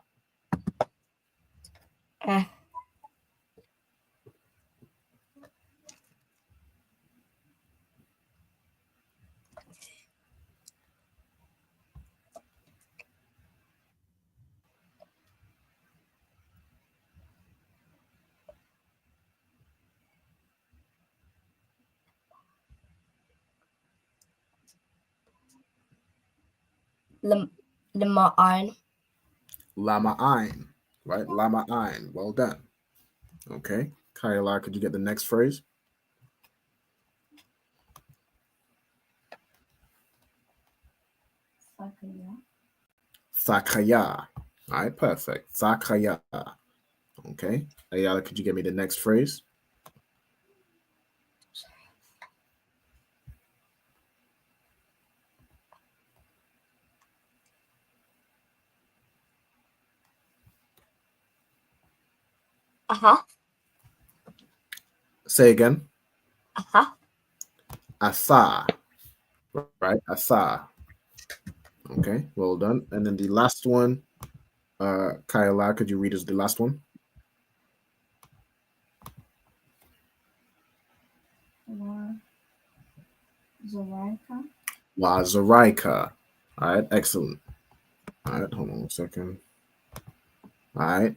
Lama'ain. Lama'ain, right? Lama'ain. Well done. Okay, Kyla, could you get the next phrase? Sakaya. All right, perfect. Sakaya. Okay, Ayala, could you get me the next phrase? Say again. Asa. Right? Asa. Okay, well done. And then the last one, Kyla, could you read us the last one? Zoraika. Zoraika. All right, excellent. All right, hold on a second. All right,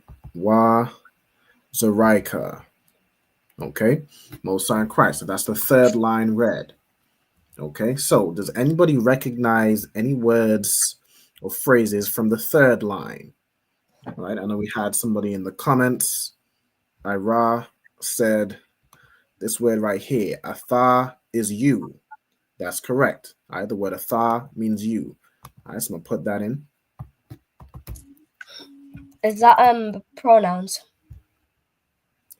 Zoraika. Okay, Most High in Christ. So that's the third line read. Okay, so does anybody recognize any words or phrases from the third line? All right, I know we had somebody in the comments. Ira said this word right here, Atha, is you. That's correct. All right, the word Atha means you. All right, so I'm gonna put that in. Is that pronouns?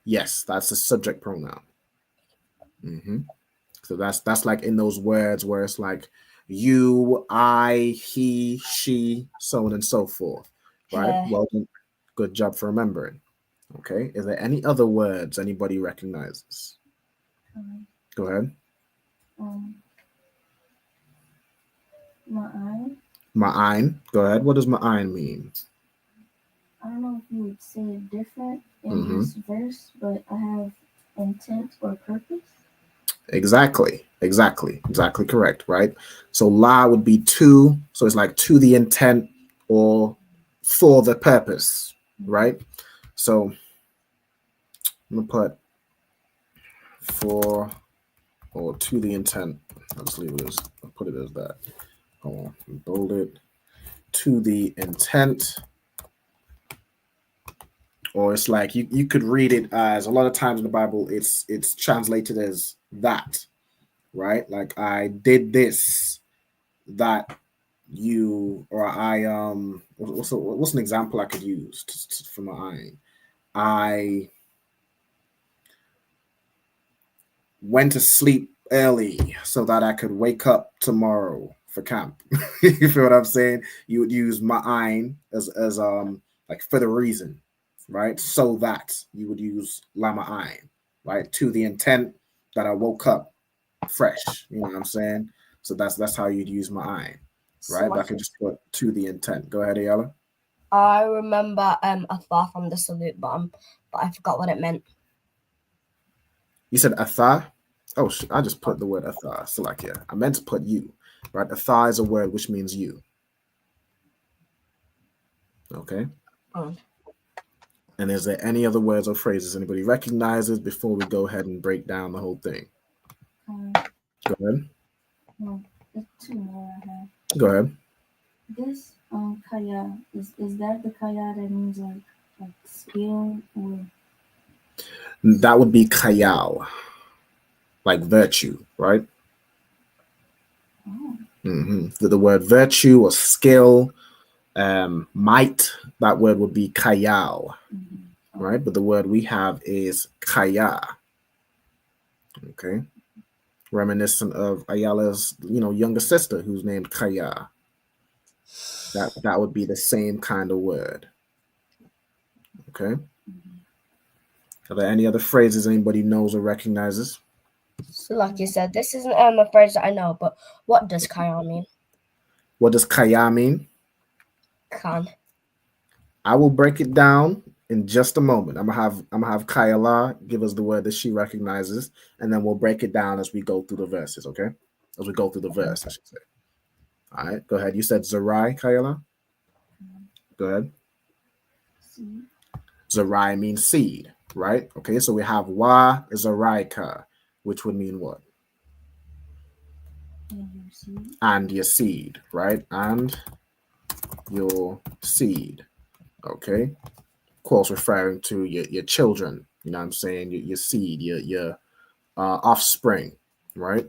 Yes, that's the subject pronoun. So that's like in those words where it's like you, I, he, she, so on and so forth. Right? Okay. Well done. Good job for remembering. Okay. Is there any other words anybody recognizes? Go ahead. Ma'ayin. Ma'ayin. Go ahead. What does ma'ayin mean? I don't know if you would say it different in this verse, but I have intent or purpose. Exactly correct, right? So la would be to, so it's like to the intent or for the purpose, right? So I'm gonna put for or to the intent. I'll just leave it as, I'll put it as that. Hold on, bold it. To the intent, or it's like you could read it as, a lot of times in the Bible it's translated as that, right? Like I did this, that you, or I what's an example I could use for my I went to sleep early so that I could wake up tomorrow for camp. You feel what I'm saying? You would use ma'ayin as like for the reason, right? So that you would use la ma'ayin, right? To the intent that I woke up fresh. You know what I'm saying? So that's how you'd use ma'ayin, right? But I could just put to the intent. Go ahead, Ayala. I remember Athar from the salute, but I forgot what it meant. You said athar? Oh, I just put the word athar. So like, yeah, I meant to put you, right? Athar is a word which means you. Okay. And is there any other words or phrases anybody recognizes before we go ahead and break down the whole thing? Go ahead. No, there's two more I have. Go ahead. This kaya is that the kaya that means like skill or? That would be kayal, like virtue, right? The word virtue or skill, might, that word would be kayal, right? But the word we have is kaya. Okay. Reminiscent of Ayala's, younger sister who's named Kaya. That would be the same kind of word. Okay. Are there any other phrases anybody knows or recognizes? So like you said, this isn't a phrase that I know, but what does kaya mean? What does kaya mean? Khan. I will break it down in just a moment. I'm gonna have Kayala give us the word that she recognizes, and then we'll break it down as we go through the verses, okay? As we go through the verse, I should say. All right, go ahead. You said Zerai, Kayala? Go ahead. Zerai means seed, right? Okay, so we have Wa Zaraika, which would mean what? And your seed, right? And your seed. Okay. Of course, referring to your children, you know what I'm saying? Your seed, your offspring, right?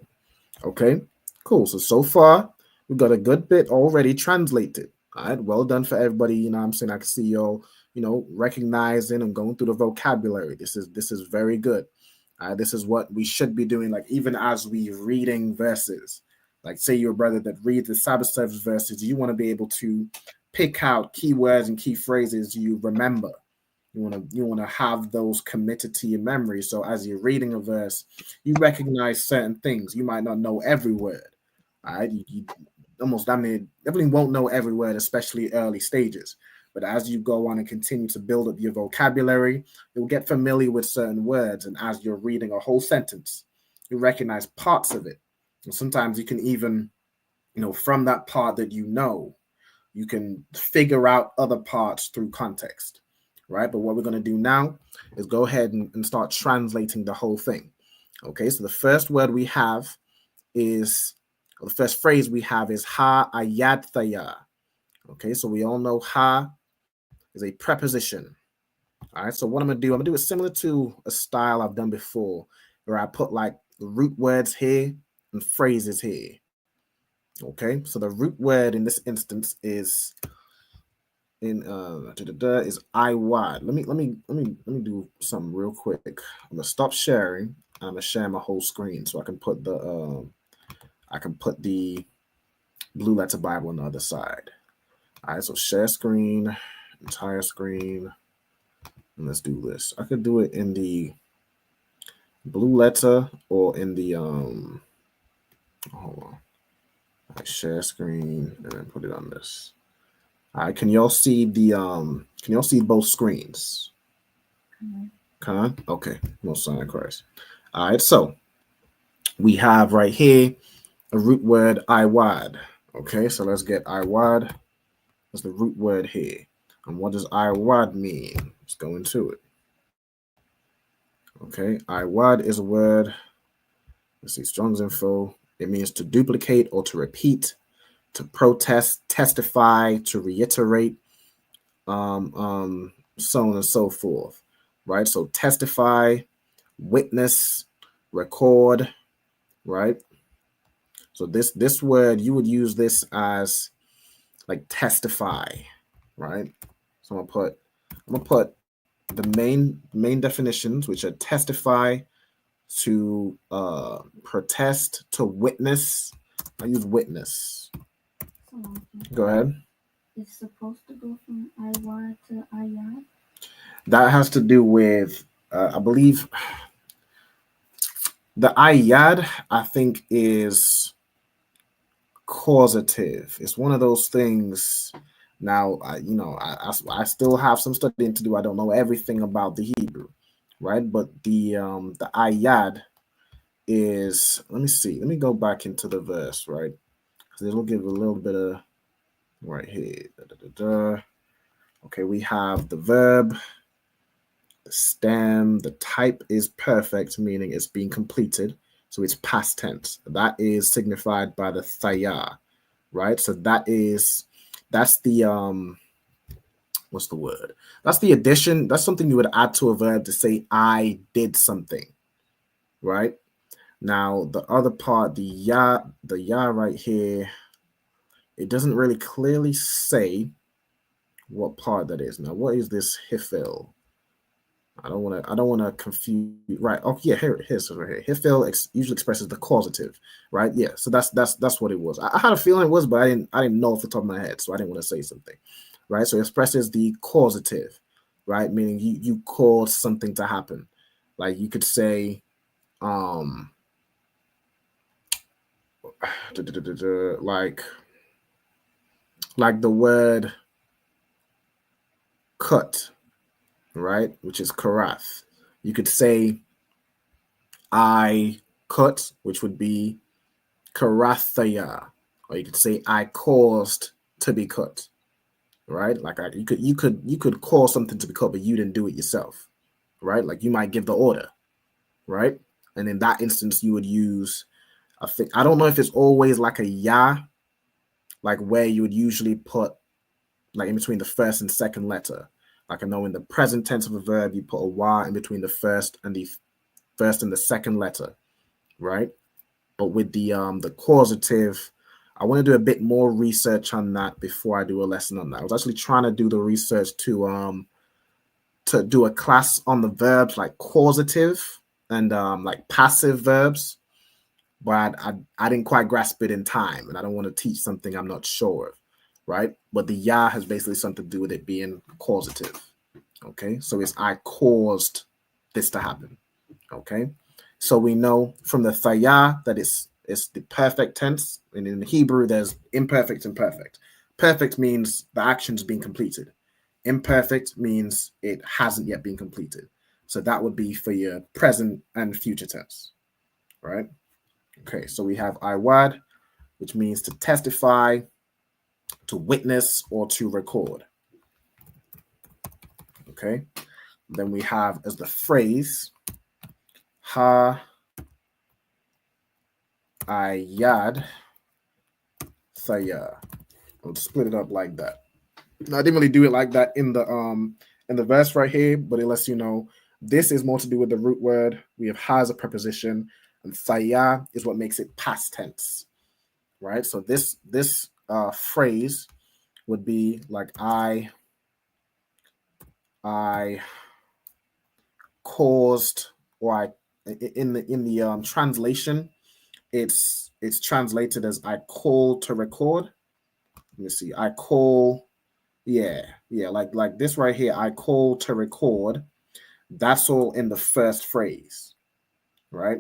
Okay, cool. So far, we've got a good bit already translated. All right, well done for everybody. You know what I'm saying? I can see y'all, recognizing and going through the vocabulary. This is very good. This is what we should be doing, like even as we reading verses. Like say you're a brother that reads the Sabbath service verses, you want to be able to pick out keywords and key phrases you remember. You want to have those committed to your memory. So as you're reading a verse, you recognize certain things. You might not know every word. All right, you almost definitely won't know every word, especially early stages. But as you go on and continue to build up your vocabulary, you'll get familiar with certain words. And as you're reading a whole sentence, you recognize parts of it. And sometimes you can even, from that part that you can figure out other parts through context. Right? But what we're going to do now is go ahead and start translating the whole thing. Okay, so the first word we have is, or the first phrase we have is ha ayad thaya. Okay, so we all know ha is a preposition. All right, so what I'm going to do it similar to a style I've done before, where I put like the root words here and phrases here. Okay, so the root word in this instance is in is I wide. Let me do something real quick. I'm gonna stop sharing. I'm gonna share my whole screen so I can put the Blue Letter Bible on the other side. All right, so share screen, entire screen, and let's do this. I could do it in the Blue Letter or in the hold on. All right, share screen and then put it on this. All right, can y'all see the can y'all see both screens? Con? Okay, no sign of Christ. All right, so we have right here a root word IWAD. Okay, so let's get IWAD. That's the root word here. And what does IWAD mean? Let's go into it. Okay, IWAD is a word. Let's see, Strong's info. It means to duplicate or to repeat, to protest, testify, to reiterate, so on and so forth. Right? So testify, witness, record, right? So this word, you would use this as like testify, right? So I'm gonna put the main definitions, which are testify, to protest, to witness. I use witness. Go ahead. It's supposed to go from Iwad to Ayad. That has to do with I believe the Ayad, I think, is causative. It's one of those things. Now, I still have some studying to do. I don't know everything about the Hebrew, right? But the ayad is. Let me see. Let me go back into the verse, right? Because it'll give a little bit of right here. Okay, we have the verb, the stem. The type is perfect, meaning it's being completed. So it's past tense. That is signified by the thaya, right? So that's the what's the word? That's the addition. That's something you would add to a verb to say I did something, right? Now the other part, the ya right here, it doesn't really clearly say what part that is. Now, what is this hifil? I don't want to confuse. Right? Oh yeah, here's right here. Hifil usually expresses the causative, right? Yeah. So that's what it was. I had a feeling it was, but I didn't know off the top of my head, so I didn't want to say something, right? So it expresses the causative, right? Meaning you cause something to happen. Like you could say, like the word cut, right? Which is karath. You could say I cut, which would be karathaya, or you could say I caused to be cut, right? Like you could cause something to be cut, but you didn't do it yourself, right? Like you might give the order, right? And in that instance, you would use, I don't know if it's always like a ya, like where you would usually put like in between the first and second letter. Like I know in the present tense of a verb, you put a wa in between the first and the second letter, right? But with the causative, I want to do a bit more research on that before I do a lesson on that. I was actually trying to do the research to do a class on the verbs like causative and like passive verbs, but I didn't quite grasp it in time, and I don't want to teach something I'm not sure of, right? But the ya has basically something to do with it being causative. Okay, so it's I caused this to happen. Okay, so we know from the thaya that it's the perfect tense, and in Hebrew there's imperfect and perfect. Perfect means the action's been completed. Imperfect means it hasn't yet been completed. So that would be for your present and future tense, right? Okay, so we have iwad, which means to testify, to witness, or to record. Okay, then we have as the phrase ha ayad thaya. I'll split it up like that. Now, I didn't really do it like that in the verse right here, but it lets you know this is more to do with the root word. We have ha as a preposition, and thaya is what makes it past tense, right? So this phrase would be like I I caused, or I in the translation, it's translated as I call to record. Let me see. I call, yeah, like this right here. I call to record. That's all in the first phrase, right?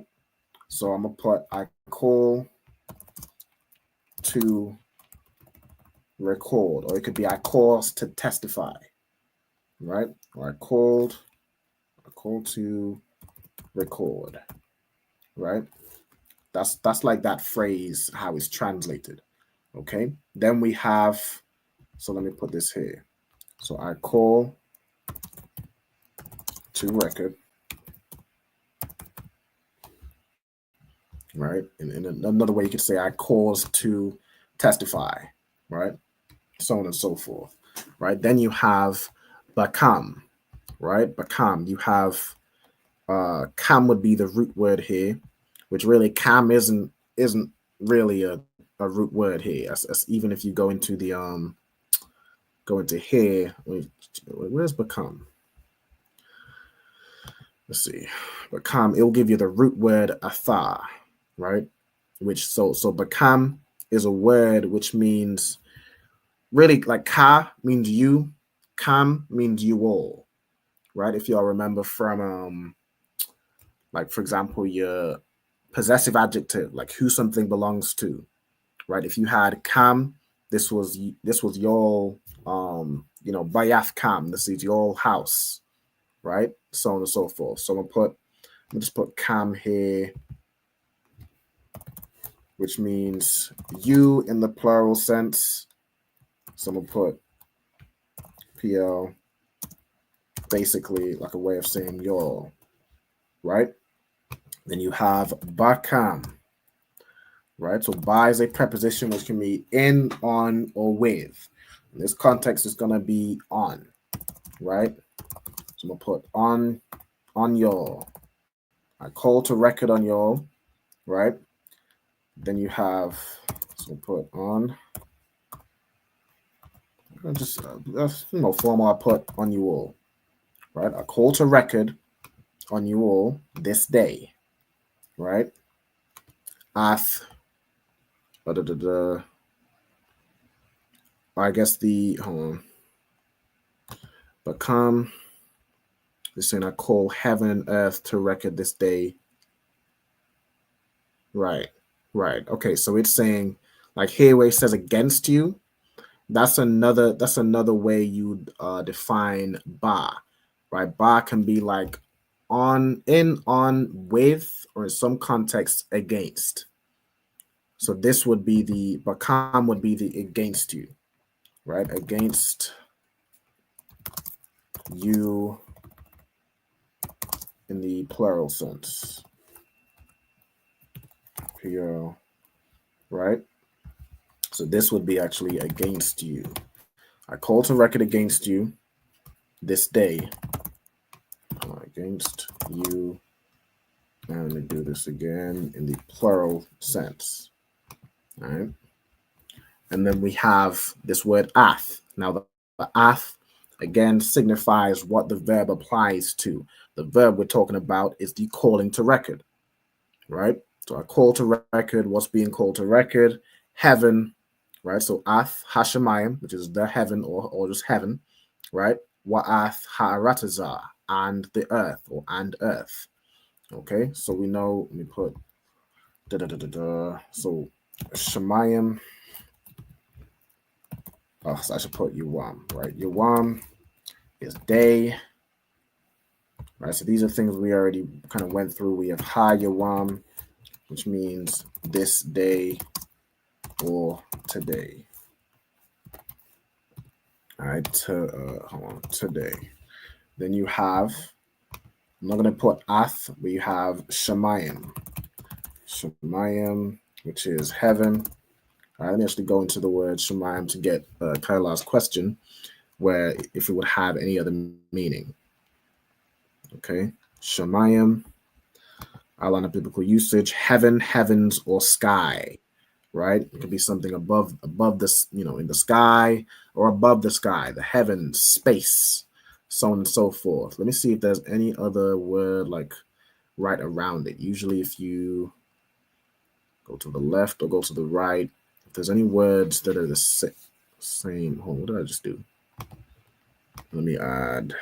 So I'm gonna put I call to record, or it could be I cause to testify, right? Or I call to record, right? That's like that phrase, how it's translated. Okay. Then we have, so let me put this here. So I call to record, right? And another way you could say I cause to testify, right? So on and so forth, right? Then you have bakam, right? Bakam. You have kam would be the root word here, which really kam isn't really a root word here. As even if you go into the here, where's bakam? Let's see, bakam. It will give you the root word athar, right? Which so bakam is a word which means really like ka means you, kam means you all, right? If y'all remember from like for example your possessive adjective, like who something belongs to, right? If you had kam, this was your bayaf kam, this is your house, right? So on and so forth. So I'm gonna just put kam here, which means you in the plural sense. So I'm gonna put PL, basically like a way of saying y'all, right? Then you have bakam, right? So ba is a preposition which can be in, on, or with. In this context, it's gonna be on, right? So I'm gonna put on y'all. I call to record on y'all, right? Then you have, so put on. Just formal. I put on you all, right? I call to record on you all this day, right? Ath. I guess hold on. Become. This saying I call heaven and earth to record this day. Right. Okay, so it's saying like here where it says against you, that's another way you define ba, right? Ba can be like on, in, on, with, or in some context against. So this would be the bakam would be the against you, right? Against you in the plural sense. Here, right? So this would be actually against you. I call to record against you this day. Against you. And let me do this again in the plural sense. All right. And then we have this word ath. Now the ath again signifies what the verb applies to. The verb we're talking about is the calling to record, right? So I call to record, what's being called to record? Heaven, right? So ath hashemayim, which is the heaven or just heaven, right? Wa'ath ha'aratazah, and the earth or and earth. Okay, so we know, let me put so shemayim. So I should put Yuwam, right? Yuwam is day, right? So these are things we already kind of went through. We have Ha Yuwam, which means this day or today. All right, hold on, today. Then you have, I'm not going to put Ath, but you have Shemayim. Shemayim, which is heaven. All right, let me actually go into the word Shemayim to get Kaila's question, where if it would have any other meaning. Okay, Shemayim, outline of biblical usage, heaven, heavens, or sky, right? It could be something above this, in the sky or above the sky, the heavens, space, so on and so forth. Let me see if there's any other word like right around it. Usually if you go to the left or go to the right, if there's any words that are the same. Hold on, what did I just do? Let me add.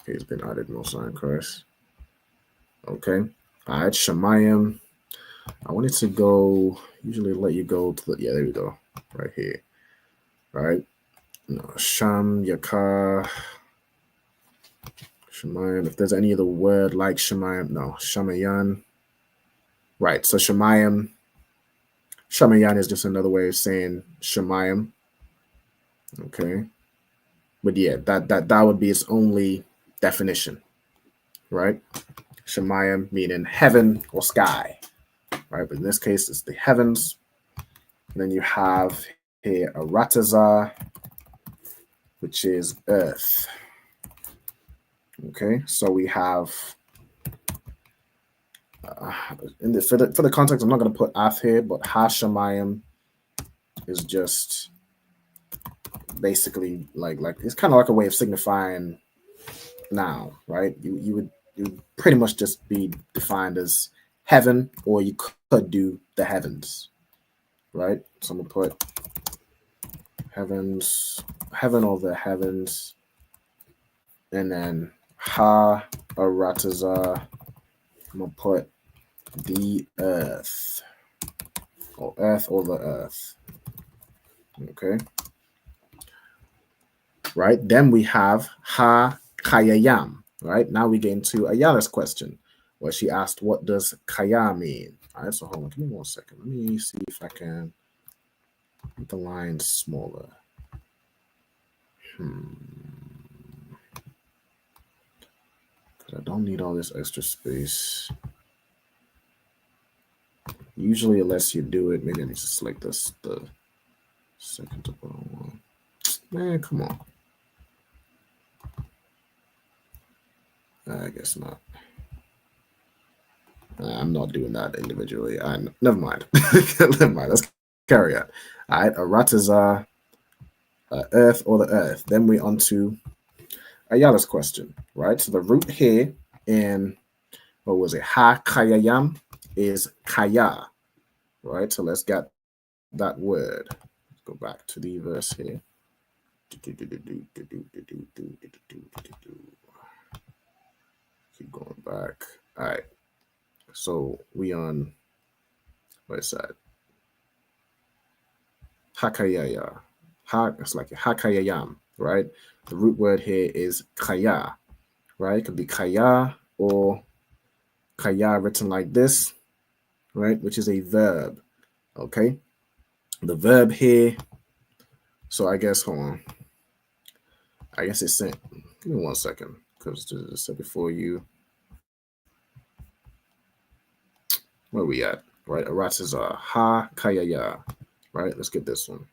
Okay, it's been added, no sign, Christ. Okay. All right, Shemayim. I wanted to go, usually let you go to the, yeah, there we go. Right here. All right. No, Sham, Yakar, Shemayim. If there's any other word like Shemayim, no, Shamayan. Right. So Shamayan is just another way of saying Shemayim. Okay. But yeah, that would be its only definition. Right? Shemayim meaning heaven or sky. Right? But in this case, it's the heavens. And then you have here Arataza, which is earth. Okay, so we have for the context, I'm not going to put Ath here, but Hashemayim is just basically like it's kind of like a way of signifying now, right? You would pretty much just be defined as heaven, or you could do the heavens, right? So I'm gonna put heavens, heaven or the heavens, and then Ha Arataza. I'm gonna put the earth, or the earth. Okay. Right. Then we have Ha Kayayam. Right. Now we get into Ayala's question, where she asked, "What does Kaya mean?" All right. So hold on. Give me 1 second. Let me see if I can make the line smaller. Because I don't need all this extra space. Usually, unless you do it, maybe I need to select this, the second to bottom one. Man, come on. I guess not. I'm not doing that individually. Never mind. Never mind. Let's carry on. All right. Arataza, earth or the earth. Then we're on to Ayala's question, right? So the root here in, what was it? Ha Kayayam is Kaya, right? So let's get that word. Let's go back to the verse here. Keep going back. All right. So we on, what is that? Hakayaya. It's like Hakayayam, right? The root word here is Kaya, right? It could be Kaya or Kaya written like this, right? Which is a verb, okay? The verb here, so I guess, hold on. I guess it's sent. Give me 1 second, because this is said before you. Where we at? Right, Arataza, Ha Kayaya. Right, let's get this one.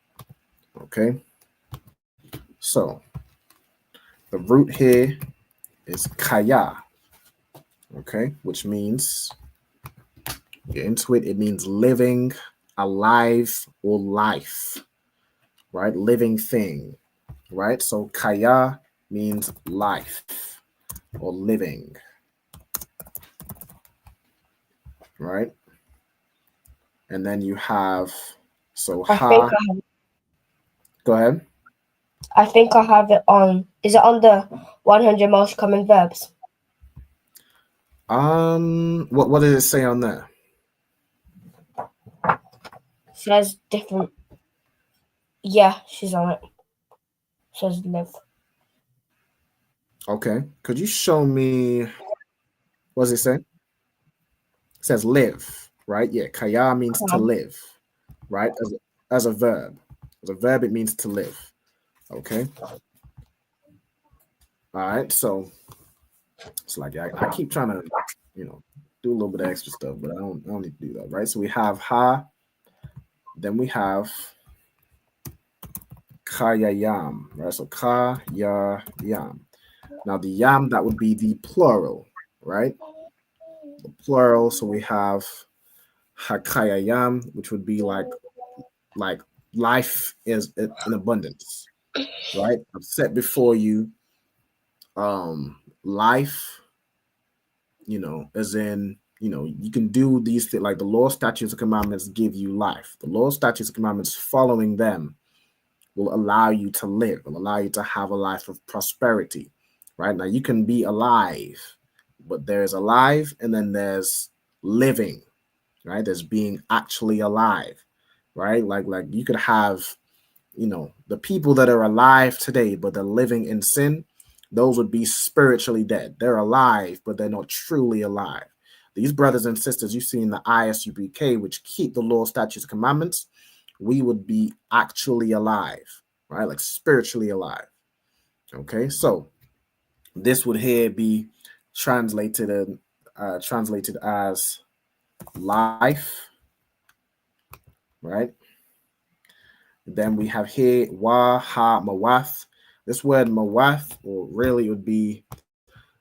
Okay. So the root here is Kaya. Okay, which means, get into it, it means living, alive, or life. Right, living thing. Right, so Kaya means life or living. Right, and then you have, so Ha. Go ahead. I think I have it on. Is it on the 100 most common verbs? What does it say on there? Says different. Yeah, she's on it. Says live. Okay. Could you show me, what does it say? It says live, right? Yeah. Kaya means to live, right? As a verb. As a verb, it means to live. Okay. All right. So it's like I keep trying to, do a little bit of extra stuff, but I don't need to do that, right? So we have Ha, then we have Kayayam, right? So Ka-ya-yam. Now the yam, that would be the plural, right? The plural. So we have Hakayayam, which would be like life is in abundance, right? I've set before you life, as in, you can do these things like the law, statutes, and commandments give you life. The law, statutes, and commandments, following them will allow you to live, will allow you to have a life of prosperity, right? Now you can be alive, but there's alive and then there's living, right? There's being actually alive, right? Like you could have, the people that are alive today, but they're living in sin, those would be spiritually dead. They're alive, but they're not truly alive. These brothers and sisters you see in the ISUPK, which keep the law, statutes, commandments, we would be actually alive, right? Like spiritually alive. Okay, so this would here be translated as life, right? Then we have here wa ha mawath. This word mawath, or really would be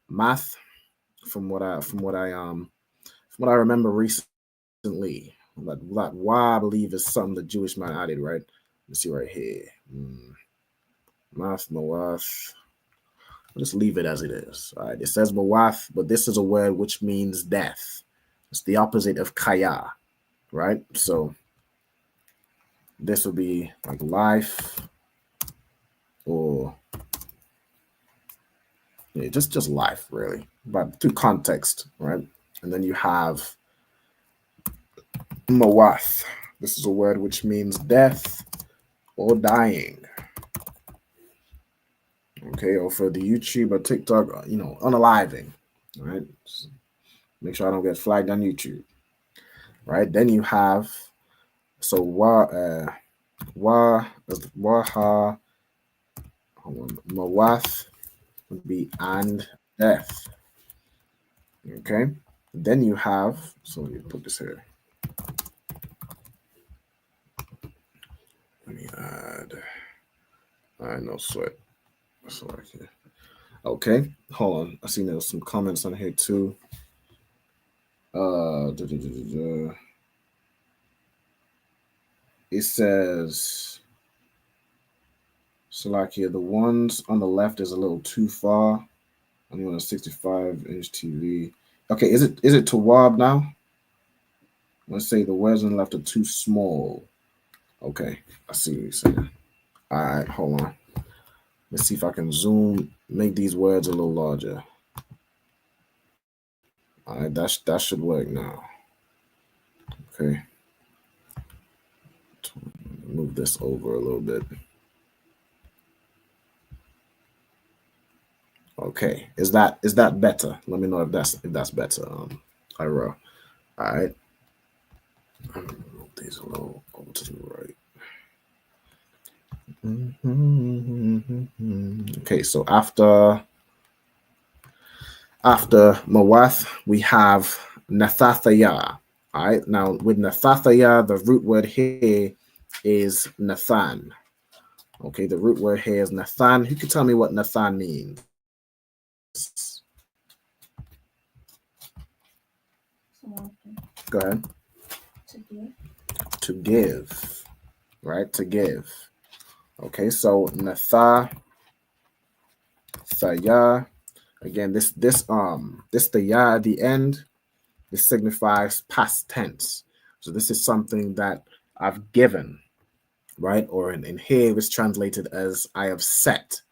math, from what I remember recently. That wa, I believe, is something the Jewish man added, right? Let's see right here. Math, mawath. I'll just leave it as it is. All right. It says mawath, but this is a word which means death. It's the opposite of kaya, right? So this would be like life, or just life, really, but through context, right? And then you have mawath. This is a word which means death or dying. Okay, or for the YouTube or TikTok, unaliving, right? Just make sure I don't get flagged on YouTube, right? Then you have, so mawath would be and death. Okay, then you have, so let me put this here. Let me add. All right, no sweat. So I can. Okay, hold on. I see there's some comments on here too. It says, Salakia, the ones on the left is a little too far. I'm on a 65-inch TV. Okay, is it Tawab now? Let's say the words on the left are too small. Okay, I see what you're saying. All right, hold on. Let's see if I can zoom, make these words a little larger. All right, that should work now. Okay. Move this over a little bit. Okay, is that better? Let me know if that's better. Ira. All right. Move these a little over to the right. Okay, so after mawath, we have nathathaya. All right, now with nathathaya, the root word here is nathan. Okay, the root word here is nathan. Who can tell me what nathan means? Go ahead. To give. Right, to give. Okay, so nathaya. Again, this the ya at the end, this signifies past tense. So this is something that I've given, right? Or in here it's translated as I have set,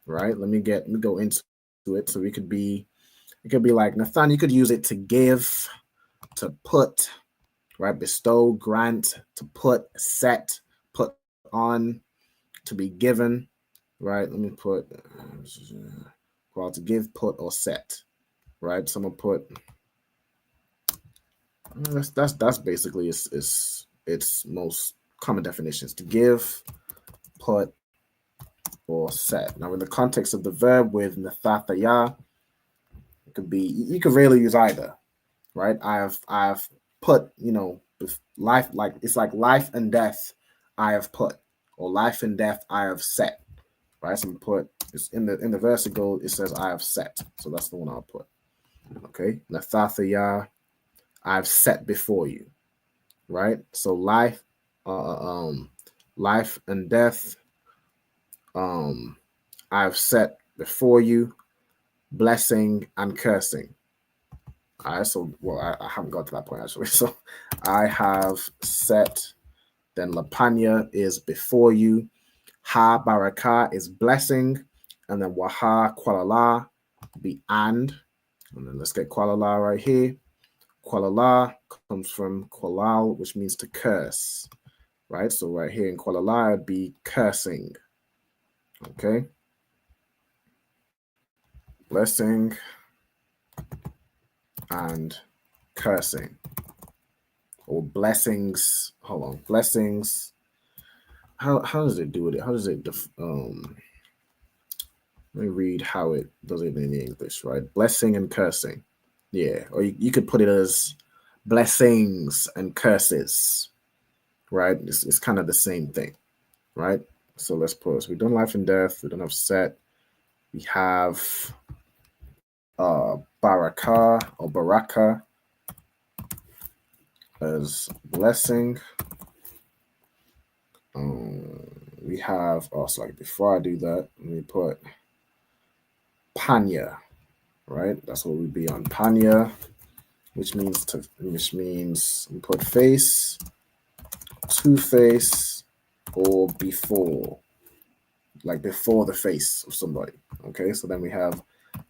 right? Let me go into it. So it could be like Nathan, you could use it to give, to put, right? Bestow, grant, to put, set, put on, to be given, right? Let me put to give, put, or set, right? So I'm gonna put that's basically its most common definitions: to give, put, or set. Now, in the context of the verb with nathathaya, it could be, you could really use either, right? I've put, life, like it's like life and death I have put, or life and death I have set, right? So I'm put, it's in the versicle, it says I have set, so that's the one I'll put. Okay, nathathaya, I've set before you, right? So life, life and death, I've set before you. blessing and cursing. All right, so I haven't got to that point actually. So I have set, then Lapanya is before you, Ha Baraka is blessing, and then Waha Kualala be and then let's get Kualala right here. Kualala comes from Kualal, which means to curse, right? So right here in Kualala, it'd be cursing, okay? Blessing and cursing, or blessings. Hold on, blessings. How does it do it? How does it let me read how it does it in English, right? Blessing and cursing. Yeah, or you could put it as blessings and curses, right? It's kind of the same thing, right? So let's pause. We've done life and death. We don't have set. We have baraka or baraka as blessing. We have sorry, before I do that, let me put panya, right? That's what we'd be on panya, which means we put face, to face, or before, like before the face of somebody. Okay, so then we have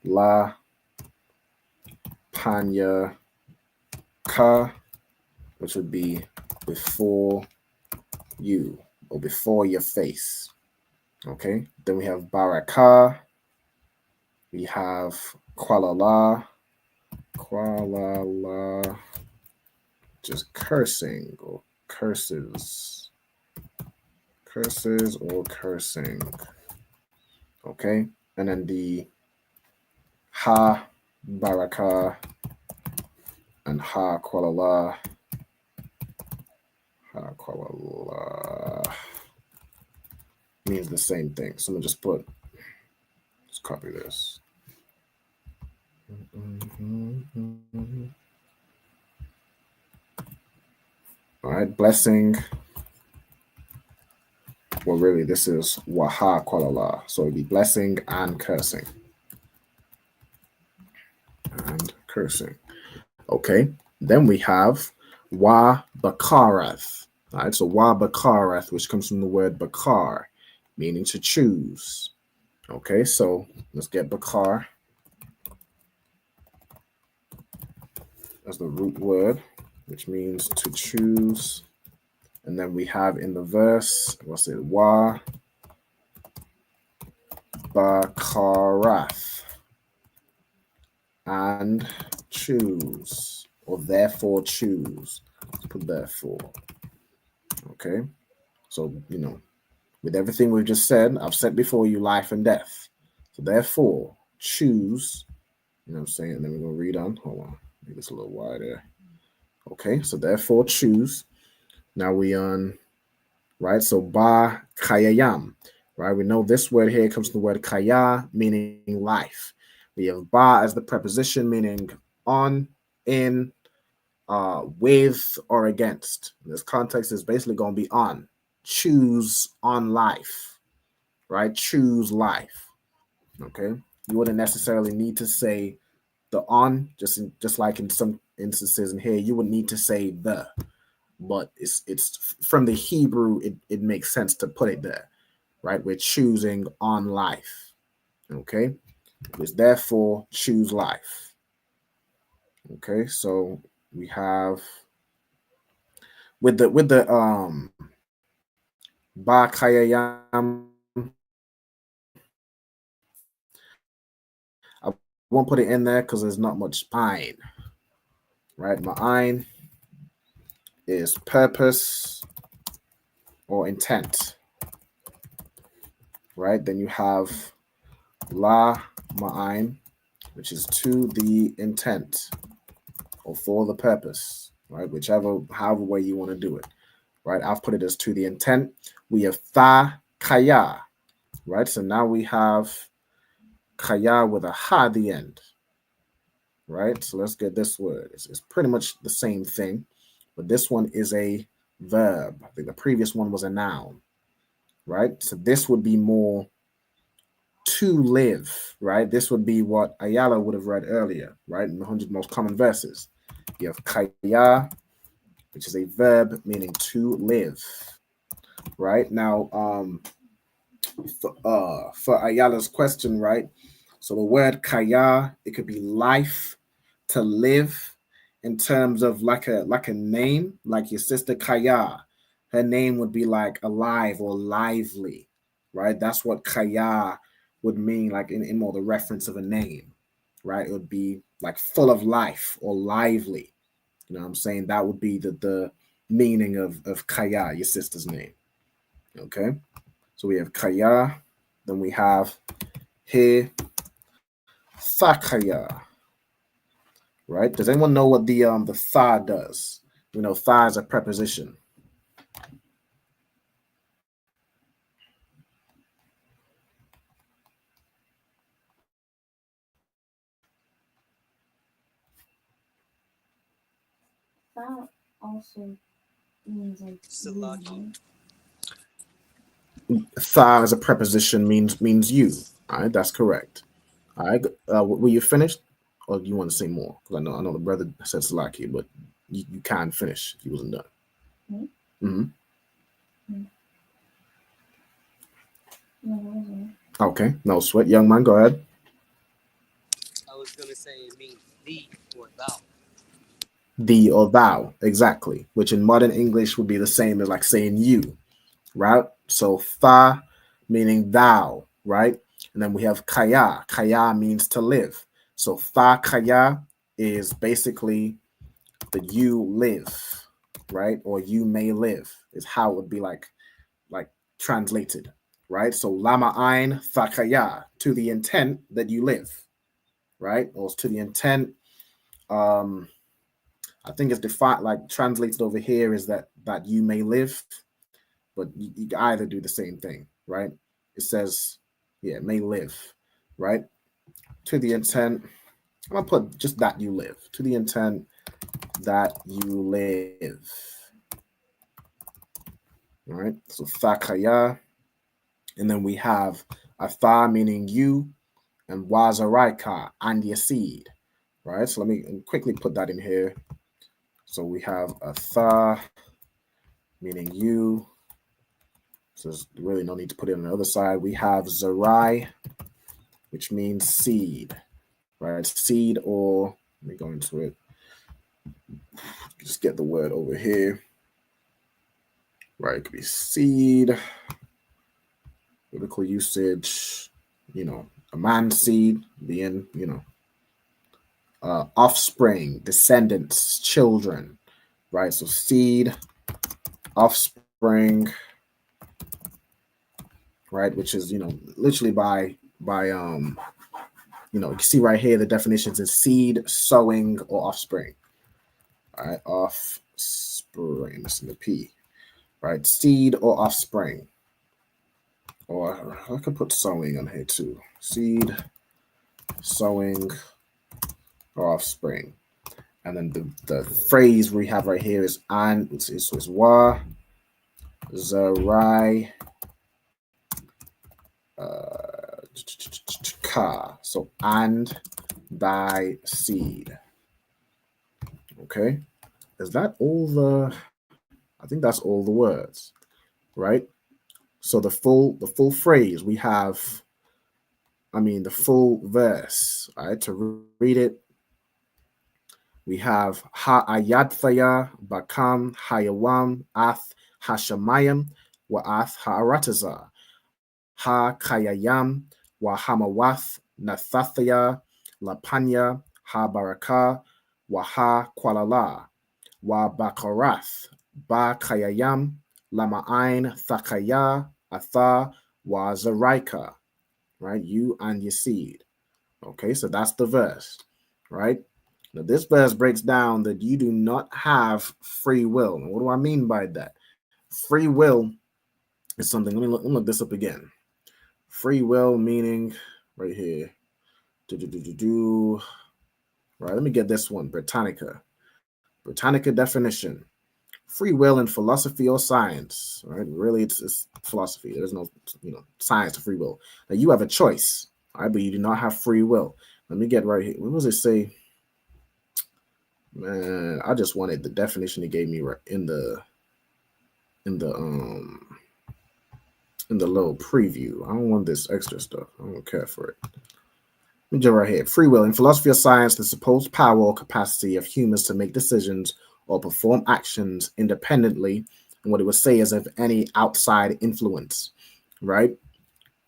la panya ka, which would be before you or before your face. Okay, then we have baraka, we have kualala, just cursing or curses or cursing. Okay, and then the ha baraka and ha kualala means the same thing. So I'm gonna just copy this. All right, blessing. Well, really, this is waha kualala. So it'd be blessing and cursing. Okay, then we have wa bakarath. All right, so wa bakarath, which comes from the word bakar, meaning to choose. Okay, so let's get bakar as the root word, which means to choose. And then we have in the verse, what's it? Wa bakarath, and choose, or therefore choose. Let's put therefore. Okay, so with everything we've just said, I've set before you life and death. So therefore choose. You know what I'm saying? And then we're gonna read on. Hold on, make this a little wider. Okay, so therefore choose. Now we on, right? So ba kayayam, right? We know this word here comes from the word kaya, meaning life. We have ba as the preposition, meaning on, in, with, or against. In this context is basically going to be on. Choose on life, right? Choose life. Okay, you wouldn't necessarily need to say the on, just like in some instances in here, you would need to say the. But it's from the Hebrew, it makes sense to put it there, right? We're choosing on life. Okay, it's therefore choose life. Okay, so we have with the ba kayayam, I won't put it in there because there's not much ayn, right? Ma'ayn is purpose or intent, right? Then you have la ma'ayn, which is to the intent or for the purpose, right? However way you want to do it, right? I've put it as to the intent. We have tha kaya, right? So now we have kaya with a ha at the end, right? So let's get this word. It's pretty much the same thing, but this one is a verb. I think the previous one was a noun, right? So this would be more to live, right? This would be what Ayala would have read earlier, right? In the 100 most common verses. You have kaya, which is a verb meaning to live, right? Now, for Ayala's question, right? So the word kaya, it could be life, to live, in terms of like a name, like your sister Kaya. Her name would be like alive or lively, right? That's what kaya would mean, like in more the reference of a name, right? It would be like full of life or lively. You know what I'm saying? That would be the meaning of kaya, your sister's name. Okay. So we have kaya, then we have here thakaya. Right? Does anyone know what the tha does? We know tha is a preposition. That also means like reason. Tha as a preposition means you. All right, that's correct. All right, were you finished, or do you want to say more? Because I know the brother said Salaki, but you can finish if you wasn't done. Hmm? Mm-hmm. Hmm. No, it wasn't. Okay, no sweat, young man. Go ahead. I was gonna say it means thee or thou. Thee or thou, exactly. Which in modern English would be the same as like saying you, right? So tha meaning thou, right? And then we have kaya. Kaya means to live. So tha kaya is basically the you live, right? Or you may live is how it would be like translated, right? So lama ein tha kaya, to the intent that you live, right? Or to the intent, I think it's defined like translated over here is that you may live, but you either do the same thing, right? It says, yeah, may live, right? To the intent, I'm gonna put just that you live. To the intent that you live. All right. So thakaya. And then we have atha meaning you and wazaraika and your seed. Right. So let me quickly put that in here. So we have atha meaning you. So there's really no need to put it on the other side. We have zarai, which means seed. Right? Seed, or let me go into it. Just get the word over here. Right, it could be seed, biblical usage, a man's seed being, offspring, descendants, children, right? So seed, offspring, right? Which is, literally by you can see right here the definitions is seed, sowing, or offspring. All right, offspring, that's in the P, right? Seed or offspring. Or I could put sowing on here too. Seed, sowing, or offspring. And then the phrase we have right here is an, it's wa, zarai, ka. So and thy seed. Okay. Is that all I think that's all the words, right? So the full phrase we have, the full verse, right? To read it, we have ha'ayadthaya bakam hayawam ath hashamayam wa ath ha'arataza ha kayayam wa hamawath nathathaya lapanya ha baraka wa ha kwalala wa bakarath ba kayayam lama'ain thakaya atha wa zaraika, right? You and your seed. Okay, so that's the verse, right? Now, this verse breaks down that you do not have free will. Now, what do I mean by that? Free will is something. Let me look this up again. Free will meaning right here. Right, let me get this one. Britannica definition. free will in philosophy or science, right? Really, it's philosophy. There's no, science to free will. Now you have a choice, all right, but you do not have free will. Let me get right here. What does it say? Man, I just wanted the definition he gave me right in the little preview. I don't want this extra stuff. I don't care for it. Let me jump right here. Free will in philosophy of science, the supposed power or capacity of humans to make decisions or perform actions independently, and what it would say is of any outside influence, right?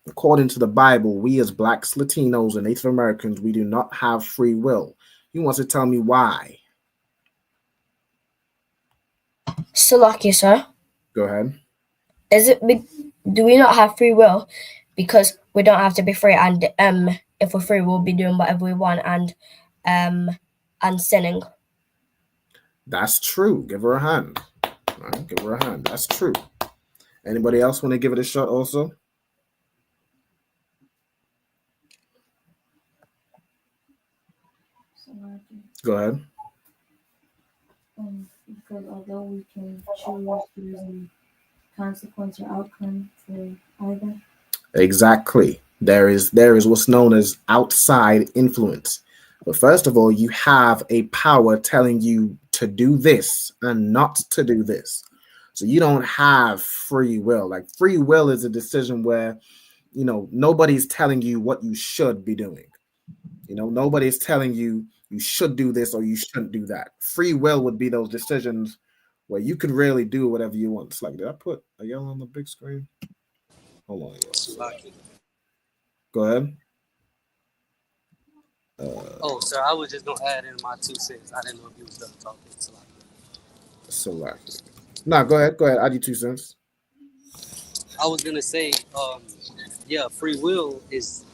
According to the Bible, we as Blacks, Latinos, and Native Americans, we do not have free will. He wants to tell me why. Salaki, sir. Go ahead. Do we not have free will because we don't have to be free, and if we're free, we'll be doing whatever we want and sinning? That's true. Give her a hand. All right, give her a hand. That's true. Anybody else want to give it a shot also? Go ahead. Because although we can choose, there's a consequence or outcome for either. Exactly. There is what's known as outside influence. But first of all, you have a power telling you to do this and not to do this. So you don't have free will. Like free will is a decision where, nobody's telling you what you should be doing. Nobody's telling you should do this or you shouldn't do that. Free will would be those decisions where you could really do whatever you want. It's like, did I put a yellow on the big screen? Hold on. Go ahead. Sir, I was just gonna add in my 2 cents. I didn't know if you was done talking. Select. No, go ahead. Add your 2 cents. I was gonna say, free will is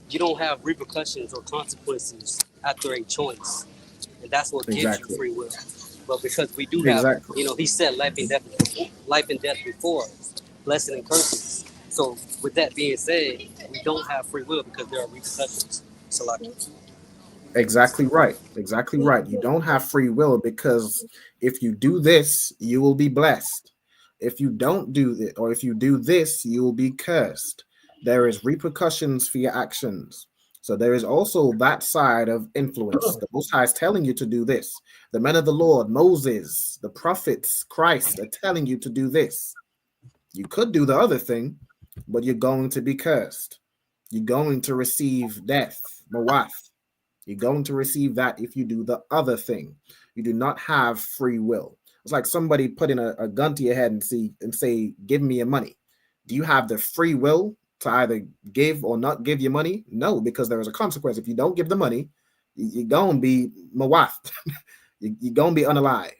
you don't have repercussions or consequences after a choice, and that's what gives you free will. But because we do have, he said life and death before us, blessing and curses. So with that being said, we don't have free will because there are repercussions. Exactly right. You don't have free will because if you do this, you will be blessed. If you don't do it, or if you do this, you will be cursed. There is repercussions for your actions. So there is also that side of influence. The Most High is telling you to do this. The men of the Lord, Moses, the prophets, Christ are telling you to do this. You could do the other thing, but you're going to be cursed. You're going to receive death, mawaf. You're going to receive that if you do the other thing. You do not have free will. It's like somebody putting a gun to your head and say, give me your money. Do you have the free will to either give or not give your money? No, because there is a consequence. If you don't give the money, you're going to be mawaf. You're going to be unalived.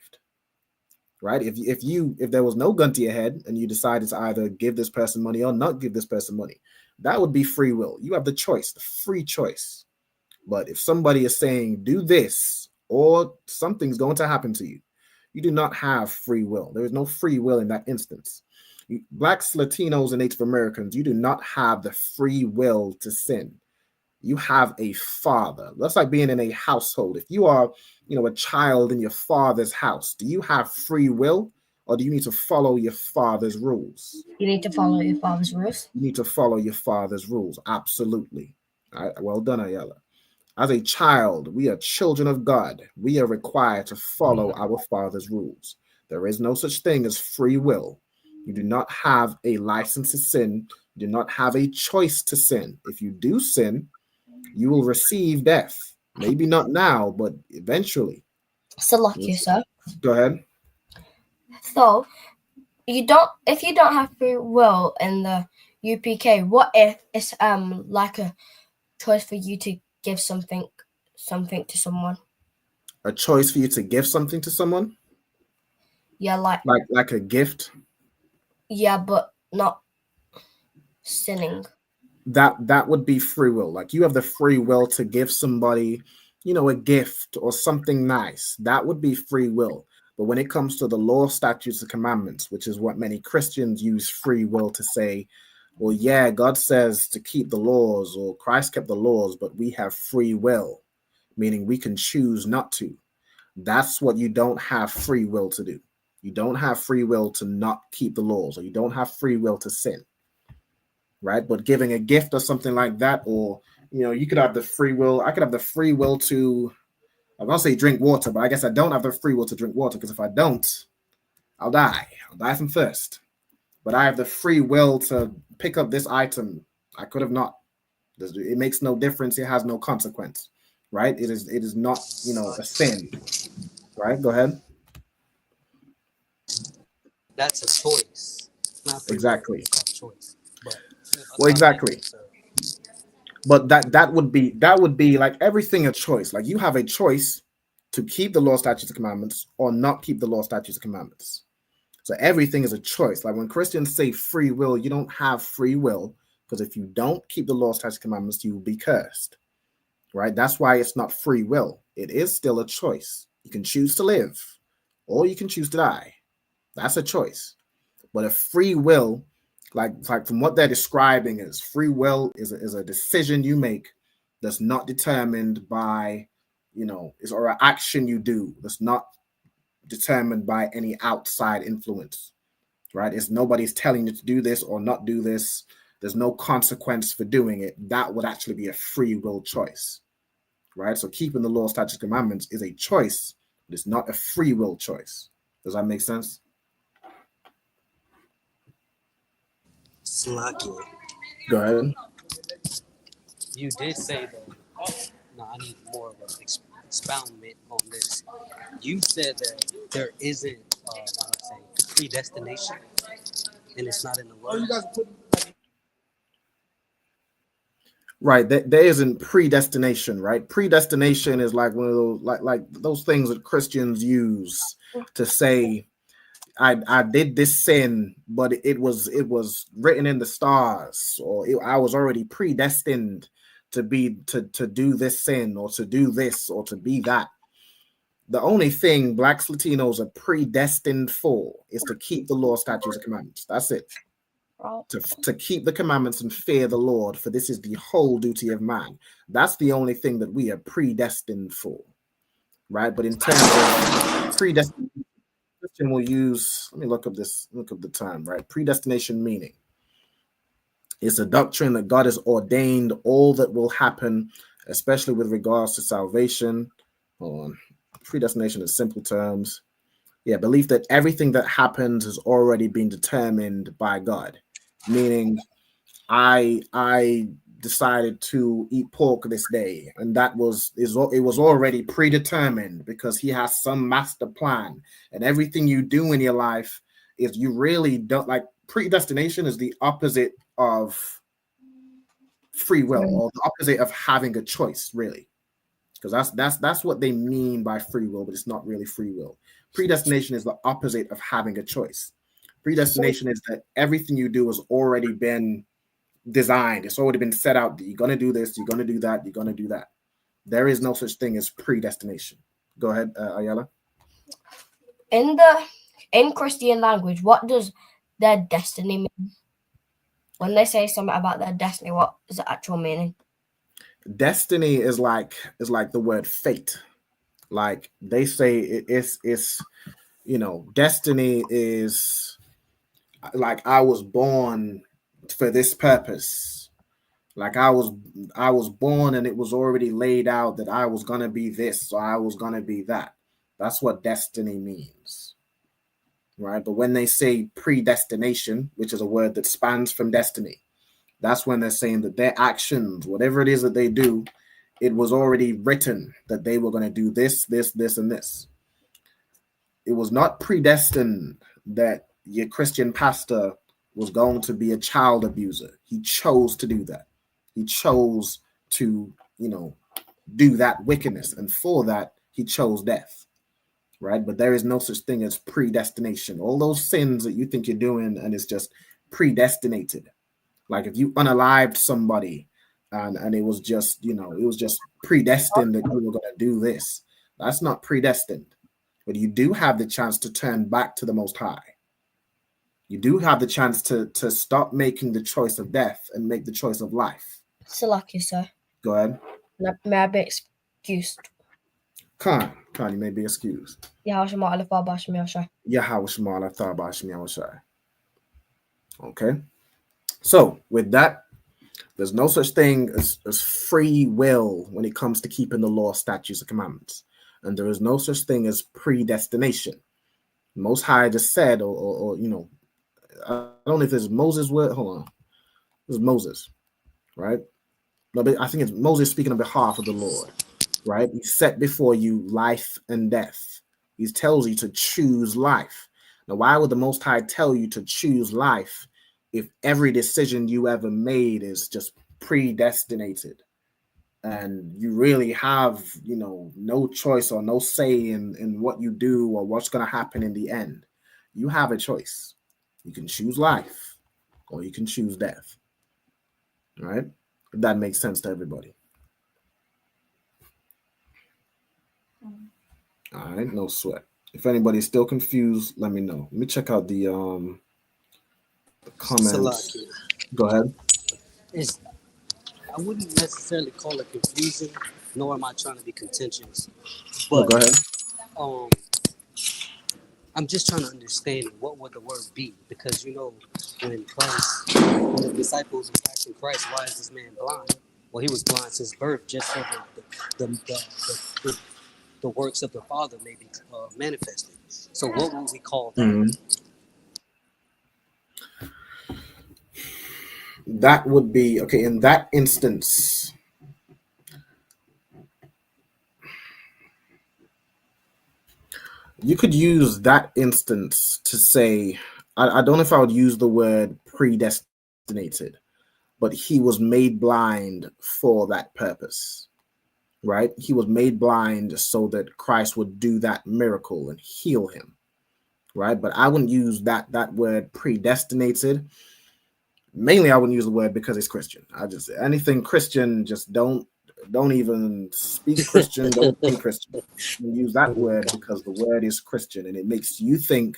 Right? If there was no gun to your head and you decided to either give this person money or not give this person money, that would be free will. You have the choice, the free choice. But if somebody is saying, do this, or something's going to happen to you, you do not have free will. There is no free will in that instance. Blacks, Latinos, and Native Americans, you do not have the free will to sin. You have a father. That's like being in a household. If you are, a child in your father's house, do you have free will, or do you need to follow your father's rules? You need to follow your father's rules. You need to follow your father's rules. Absolutely. All right. Well done, Ayala. As a child, we are children of God. We are required to follow our Father's rules. There is no such thing as free will. You do not have a license to sin. You do not have a choice to sin. If you do sin, you will receive death. Maybe not now, but eventually. Salaki, sir. Go ahead. So, if you don't have free will in the UPK, what if it's like a choice for you to give something to someone? A choice for you to give something to someone? Yeah, like a gift? Yeah, but not sinning. That would be free will. Like you have the free will to give somebody, a gift or something nice. That would be free will. But when it comes to the law, statutes, and commandments, which is what many Christians use free will to say, well, yeah, God says to keep the laws, or Christ kept the laws, but we have free will, meaning we can choose not to. That's what you don't have free will to do. You don't have free will to not keep the laws, or you don't have free will to sin, right? But giving a gift or something like that, or, you know, you could have the free will. I could have the free will to, I'm going to say drink water, but I guess I don't have the free will to drink water, because if I don't, I'll die. I'll die from thirst. But I have the free will to pick up this item. I could have not. It makes no difference. It has no consequence, right? It is not, you know, a sin, right? Go ahead. That's a choice. It's not free Exactly. will, it's called choice. But, Well, exactly. But that would be like everything a choice. Like you have a choice to keep the law, statutes, and commandments, or not keep the law, statutes, and commandments. So everything is a choice. Like when Christians say free will, you don't have free will, because if you don't keep the law, statutes, and commandments, you will be cursed, right? That's why it's not free will. It is still a choice. You can choose to live, or you can choose to die. That's a choice. But a free will, like from what they're describing, is free will is a decision you make that's not determined by, you know, or an action you do that's not determined by any outside influence, right? It's nobody's telling you to do this or not do this. There's no consequence for doing it. That would actually be a free will choice, right? So keeping the law, statutes, commandments is a choice, but it's not a free will choice. Does that make sense? Slacky. Go ahead. You did say that. No, I need more of an expoundment on this. You said that there isn't, predestination, and it's not in the word. Right, there isn't predestination, right? Predestination is like one of those like those things that Christians use to say, I did this sin, but it was written in the stars, or I was already predestined to do this sin, or to do this, or to be that. The only thing Blacks, Latinos are predestined for is to keep the law, statutes, and commandments. That's it. To keep the commandments and fear the Lord, for this is the whole duty of man. That's the only thing that we are predestined for, right? But in terms of predestination, Christian will use, let me look up the term, right? Predestination meaning. It's a doctrine that God has ordained all that will happen, especially with regards to salvation. Hold on. Predestination in simple terms. Yeah, belief that everything that happens has already been determined by God. Meaning, I decided to eat pork this day, and it was already predetermined, because He has some master plan, and everything you do in your life is, you really don't, like, predestination is the opposite of free will, or the opposite of having a choice, really, because that's what they mean by free will, but it's not really free will. Predestination is the opposite of having a choice. Predestination is that everything you do has already been designed. It's already been set out that you're going to do this, you're going to do that, you're going to do that. There is no such thing as predestination. Go ahead, Ayala. In Christian language, what does their destiny mean? When they say something about their destiny, what is the actual meaning? Destiny is like the word fate. Like they say it's you know, destiny is like, I was born for this purpose. Like I was born and it was already laid out that I was gonna be this, or I was gonna be that. That's what destiny means, right? But when they say predestination, which is a word that spans from destiny, that's when they're saying that their actions, whatever it is that they do, it was already written that they were going to do this, this, this, and this. It was not predestined that your Christian pastor was going to be a child abuser. He chose to do that. He chose to, you know, do that wickedness. And for that, he chose death, right? But there is no such thing as predestination. All those sins that you think you're doing, and it's just predestinated. Like if you unalived somebody and it was just, you know, it was just predestined that you were going to do this. That's not predestined. But you do have the chance to turn back to the Most High. You do have the chance to stop making the choice of death and make the choice of life. Salaki, sir. Go ahead. May I be excused? Khan, you may be excused. Yahweh Shema Alpha Bashmi Ashai. Yahweh Shema Alpha Bashmi Ashai. Okay. So with that, there's no such thing as free will when it comes to keeping the law, statutes, and commandments. And there is no such thing as predestination. Most High just said, or you know, I don't know if it's Moses' word. Hold on. It was Moses, right? No, but I think it's Moses speaking on behalf of the Lord, right? He set before you life and death. He tells you to choose life. Now, why would the Most High tell you to choose life if every decision you ever made is just predestinated and you really have, you know, no choice or no say in what you do or what's going to happen in the end? You have a choice. You can choose life or you can choose death. All right? If that makes sense to everybody. All right, no sweat. If anybody's still confused, let me know. Let me check out the comments. Go ahead. I wouldn't necessarily call it confusing, nor am I trying to be contentious. But go ahead. I'm just trying to understand what would the word be, because you know when the disciples were asking Christ, why is this man blind? Well, he was blind since birth, just so the works of the Father may be manifested. So what would we call that? Mm-hmm. That would be, okay, in that instance, you could use that instance to say, I don't know if I would use the word predestinated, but he was made blind for that purpose, right? He was made blind so that Christ would do that miracle and heal him, right? But I wouldn't use that word predestinated. Mainly, I wouldn't use the word because it's Christian. I just, anything Christian, just don't even speak Christian. Don't think Christian. You use that word because the word is Christian, and it makes you think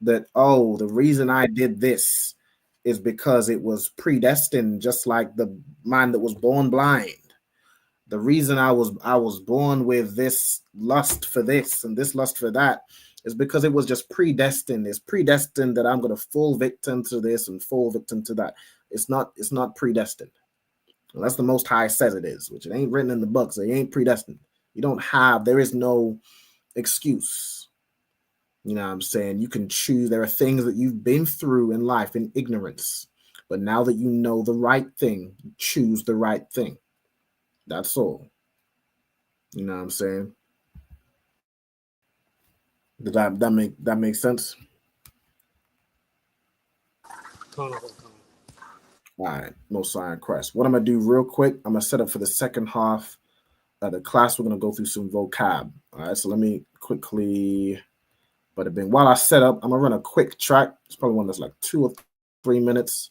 that, oh, the reason I did this is because it was predestined, just like the man that was born blind. The reason I was born with this lust for this and this lust for that is because it was just predestined. It's predestined that I'm going to fall victim to this and fall victim to that. It's not predestined. Unless the Most High says it is, which it ain't written in the books. It ain't predestined. There is no excuse. You know what I'm saying? You can choose. There are things that you've been through in life in ignorance. But now that you know the right thing, you choose the right thing. That's all. You know what I'm saying? Did that make sense? All right, Most High in Christ. What I'm gonna do real quick, I'm gonna set up for the second half of the class. We're gonna go through some vocab. All right, so let me quickly. But while I set up, I'm gonna run a quick track. It's probably one that's like 2 or 3 minutes.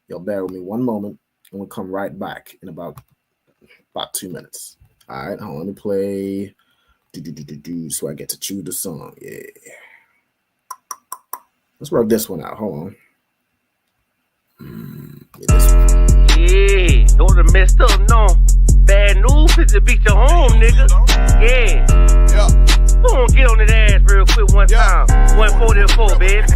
Y'all bear with me one moment, and we'll come right back in about 2 minutes. All right, hold on, let me play. So I get to choose the song. Yeah. Let's work this one out. Hold on. Yeah, don't have messed up, no. Bad news is to beat your home, nigga. Yeah. Go on, get on that ass real quick one time. 144, baby.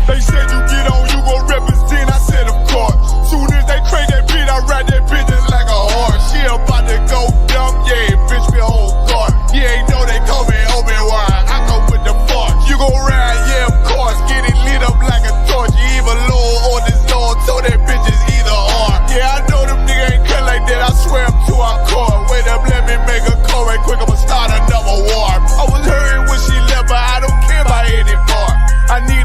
They said you get on, you gon' represent. I said, of course. Soon as they crank that beat, I ride that bitch just like a horse. She about to go dumb, yeah, bitch, me whole guard. You ain't know they call me Obi-Wan. I go with the force. You gon' ride, yeah, of course. Get it lit up like a torch. You even low on this dog, so that bitch is either or. Yeah, I know them niggas ain't cut like that. I swear I'm too hardcore. Wait up, let me make a call right quick. I'ma start another war. I was hurting when she left, but I don't care about any part. I need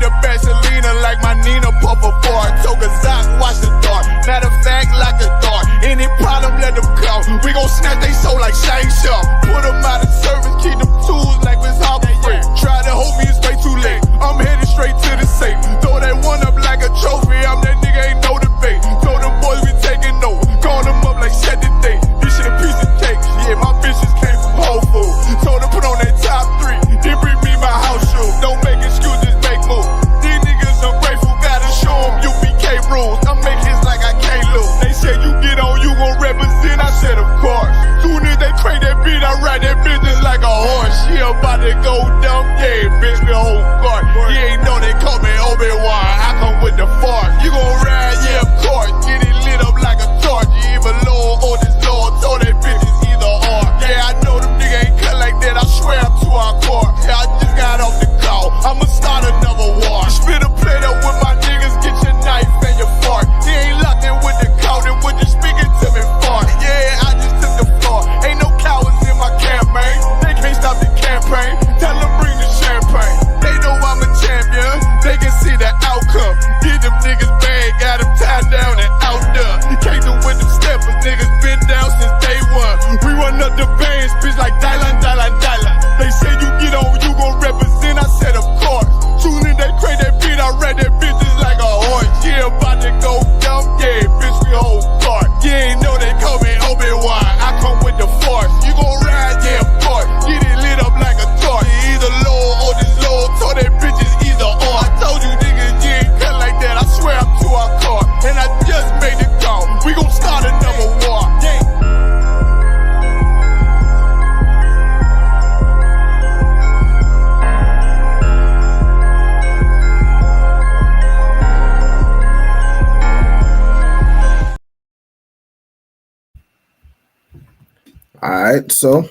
All right, so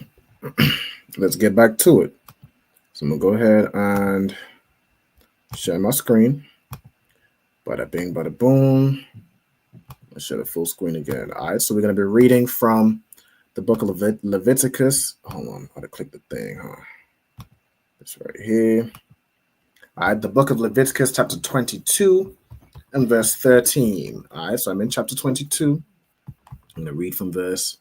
let's get back to it. So I'm gonna go ahead and share my screen. Bada bing, bada boom. Let's share the full screen again. All right, so we're gonna be reading from the book of Leviticus. Hold on, I gotta click the thing, huh? It's right here. All right, the book of Leviticus, chapter 22 and verse 13. All right, so I'm in chapter 22. I'm gonna read from verse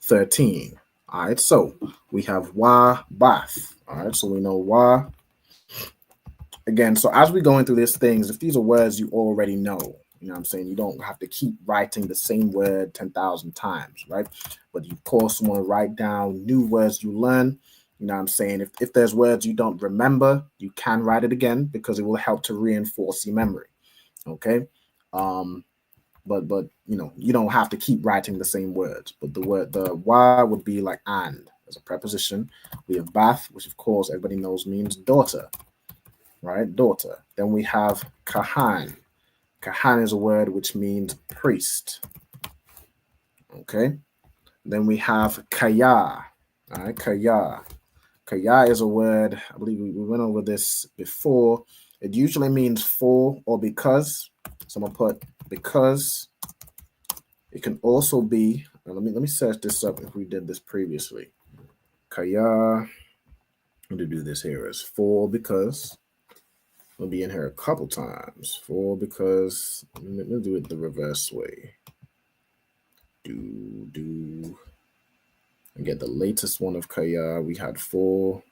13. All right, so we have wa bath. All right, so we know wa. Again, so as we're going through these things, if these are words you already know, you know what I'm saying? You don't have to keep writing the same word 10,000 times, right? But you, of course, want to write down new words you learn. You know what I'm saying? If there's words you don't remember, you can write it again because it will help to reinforce your memory. Okay? But you know, you don't have to keep writing the same words. But the wa would be like and as a preposition. We have bath, which of course everybody knows means daughter. Right? Daughter. Then we have kahan. Kahan is a word which means priest. Okay. Then we have kaya. All right, kaya. Kaya is a word, I believe we went over this before. It usually means for or because. So I'm gonna put because. It can also be, let me search this up if we did this previously. Kaya. I'm gonna do this here as for because. We'll be in here a couple times. For because let me do it the reverse way. Do and get the latest one of kaya. We had for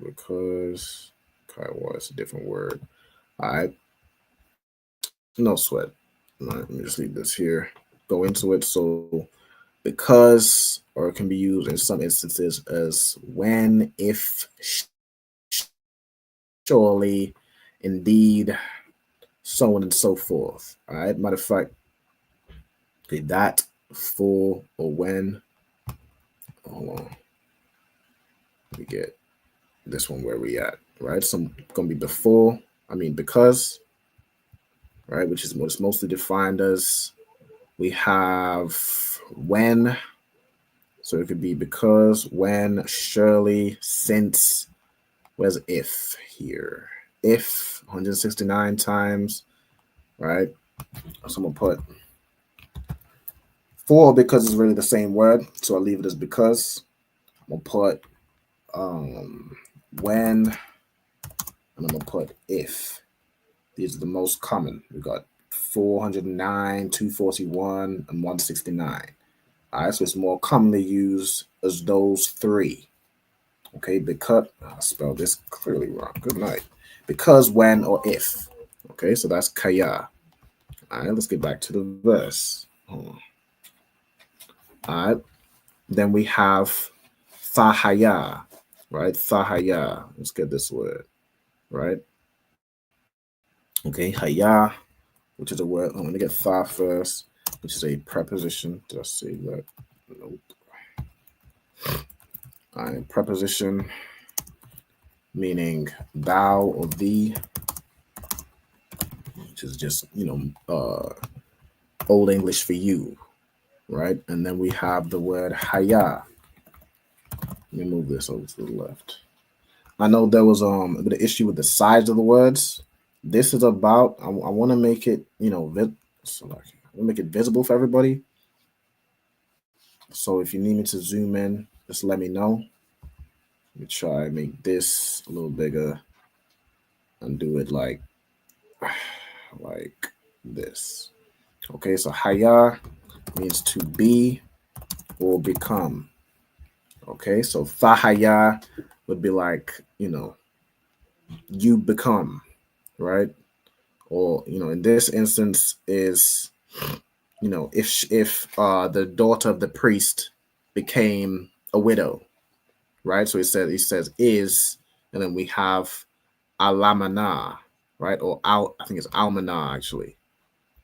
because kaya was a different word. All right. No sweat. All right, let me just leave this here. Go into it. So because, or it can be used in some instances as when, if, surely, indeed, so on and so forth. All right. Matter of fact, okay, that, for, or when. Hold on. We get this one where we at, right? So I'm gonna be before. I mean because, right? Which is what's mostly defined as. We have when. So it could be because, when, surely, since. Where's if here? If 169 times, right? So I'm gonna put for because it's really the same word. So I'll leave it as because. I'm gonna put when, and I'm gonna put if. These are the most common. We got 409, 241, and 169. All right, so it's more commonly used as those three. Okay, because I spelled this clearly wrong. Good night. Because, when, or if. Okay, so that's kaya. All right, let's get back to the verse. Hold on. All right, then we have thahaya, right? Thahaya. Let's get this word, right? Okay, haya, which is a word. I'm going to get tha first, which is a preposition. Did I say that? Nope. All right, preposition meaning thou or thee, which is just, Old English for you, right? And then we have the word haya. Let me move this over to the left. I know there was a bit of issue with the size of the words. This is about, I want to make it, make it visible for everybody. So if you need me to zoom in, just let me know. Let me try and make this a little bigger and do it like this. Okay, so haya means to be or become. Okay, so thahaya would be like, you become, right? Or, in this instance is, if the daughter of the priest became a widow, right? So he says is, and then we have alamana, right? Or I think it's almana actually,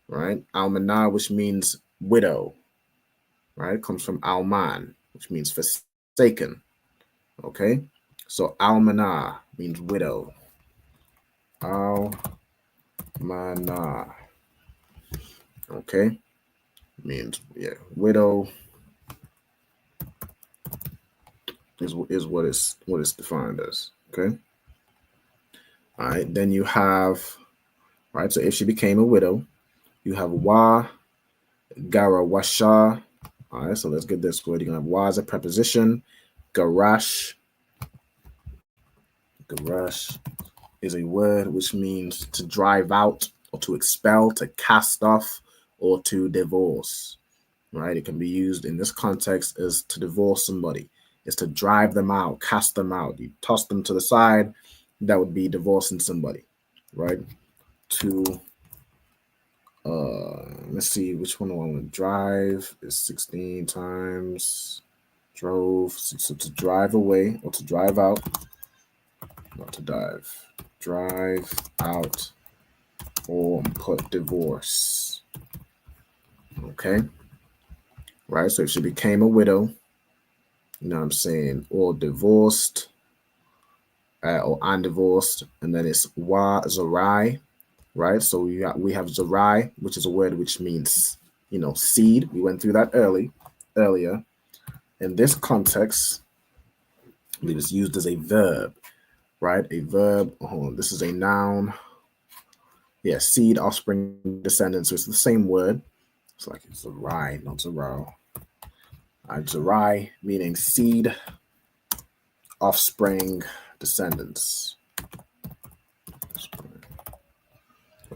right? Almana, which means widow, right? Comes from alman, which means forsaken. Okay, so almana means widow. Almana. Okay, means widow. is what it's defined as. Okay. All right. Then you have, right. So if she became a widow, you have wa garawasha. All right. So let's get this word. You're gonna have wa as a preposition. Garash. Garash is a word which means to drive out or to expel, to cast off, or to divorce. Right? It can be used in this context as to divorce somebody. It's to drive them out, cast them out. You toss them to the side. That would be divorcing somebody, right? To let's see which one I want to drive is 16 times drove. So to drive away or to drive out, not to dive, drive out, or put divorce. Okay. Right. So if she became a widow, you know what I'm saying, or divorced, or undivorced, and then it's wa zarai, right? So we have zarai, which is a word which means, you know, seed. We went through that earlier. In this context, it is used as a verb, right? A verb. This is a noun. Yeah, seed, offspring, descendants. So it's the same word. It's like it's zarai, not zarao. Zarai meaning seed, offspring, descendants,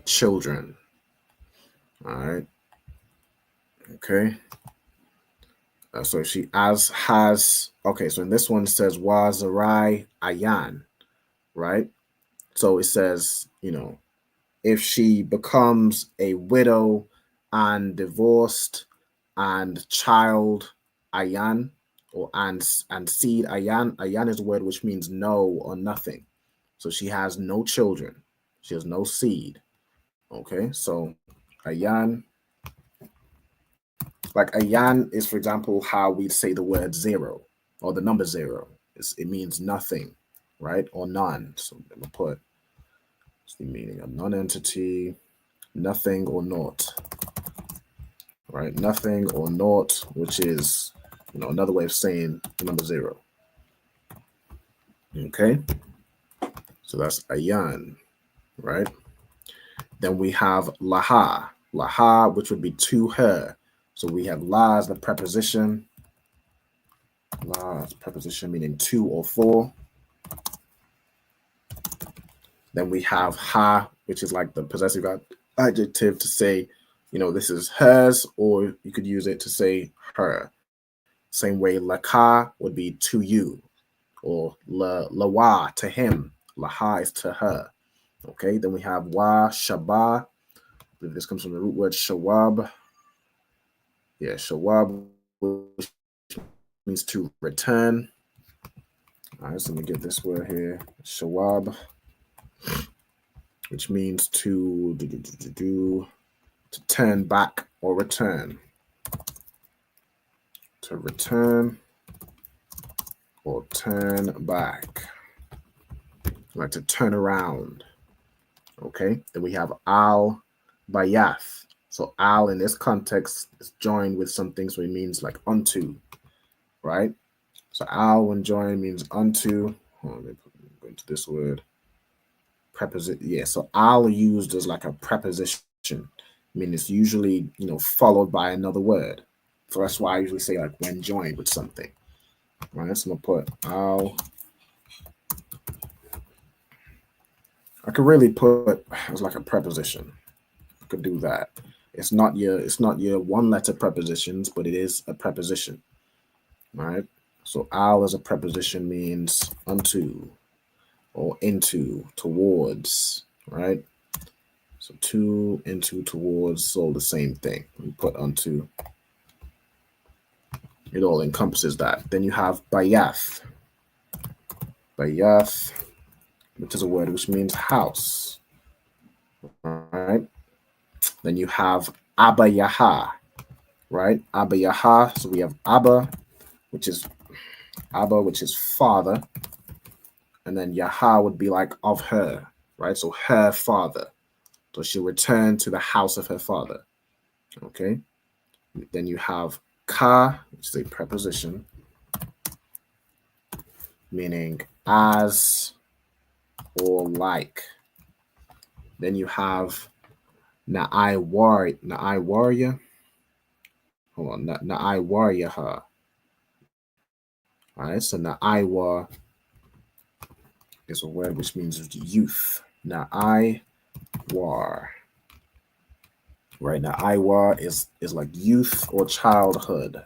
children. All right. Okay. So she has. Okay. So in this one it says wa zarai ayan, right? So it says, you know, if she becomes a widow and divorced and child ayan, or and seed ayan. Ayan is a word which means no or nothing. So she has no children. She has no seed. Okay, so ayan, like ayan is, for example, how we say the word zero or the number zero. It means nothing, right? Or none. So I'm gonna put the meaning of non-entity, nothing or naught. Right? Nothing or naught, which is, you know, another way of saying the number zero. Okay, so that's ayan, right? Then we have laha, which would be to her. So we have la as the preposition. La as preposition meaning to or for. Then we have ha, which is like the possessive adjective to say, you know, this is hers, or you could use it to say her. Same way laka would be to you, or lawa to him. Laha is to her. Okay, then we have wa shaba. I believe this comes from the root word shawab. Yeah, shawab, which means to return. All right, so let me get this word here. Shawab, which means to turn back or return. To return or turn back. Like to turn around. Okay, then we have al bayath. So al in this context is joined with something, so it means like unto, right? So al when joined means unto. Let me go into this word. Preposition. Yeah, so al used as like a preposition. I mean, it's usually, you know, followed by another word. So that's why I usually say like when joined with something. Right, so I'm gonna put al. I could really put as like a preposition. I could do that. It's not your one letter prepositions, but it is a preposition. All right. So al as a preposition means unto or into, towards, right? So to, into, towards, all the same thing. We put unto. It all encompasses that. Then you have bayath. Bayath, which is a word which means house. All right. Then you have Abba Yaha, right? Abba Yaha. So we have Abba, which is father. And then Yaha would be like of her, right? So her father. So she'll return to the house of her father. Okay. Then you have Ka, which is a preposition. meaning as or like. Then you have Na'ai Hold on, Na'ai All right, so Na'ai is a word which means youth. Na'ai War. Right now, Iwa is like youth or childhood.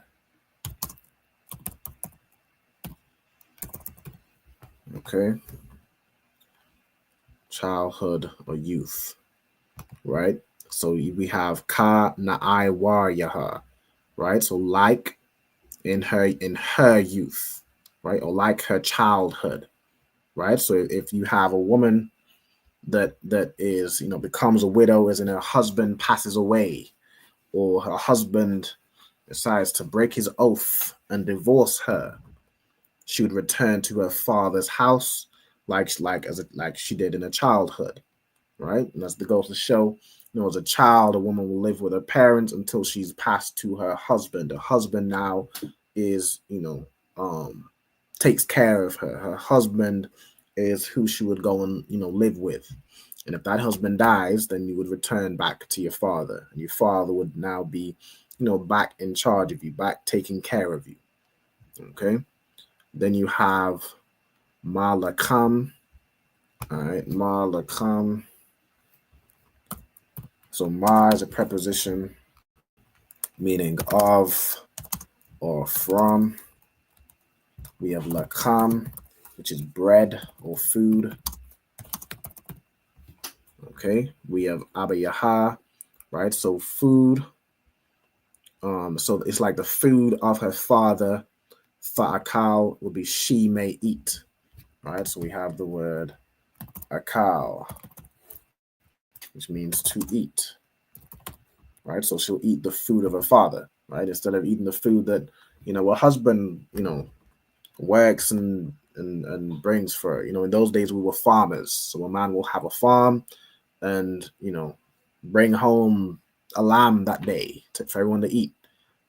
Okay, childhood or youth. Right. So we have Ka Na'aiwa Yaha. Right. So like in her youth. Right. Or like her childhood. Right. So if you have a woman that is, becomes a widow, as in her husband passes away, or her husband decides to break his oath and divorce her, she would return to her father's house like she did in her childhood, right? And that's the goes to show, as a child, a woman will live with her parents until she's passed to her husband. The husband now is, takes care of her. Her husband is who she would go and, live with. And if that husband dies, then you would return back to your father. And your father would now be, back in charge of you, back taking care of you. Okay. Then you have Malakam. All right, Malakam. So Ma is a preposition meaning of or from. We have Lakam, which is bread or food. Okay, we have Abayaha, right? So food. So it's like the food of her father. Fa'akal would be she may eat. Right, so we have the word akal, which means to eat. Right, so she'll eat the food of her father. Right, instead of eating the food that her husband works and brings for her. In those days we were farmers, so a man will have a farm and bring home a lamb that day for everyone to eat.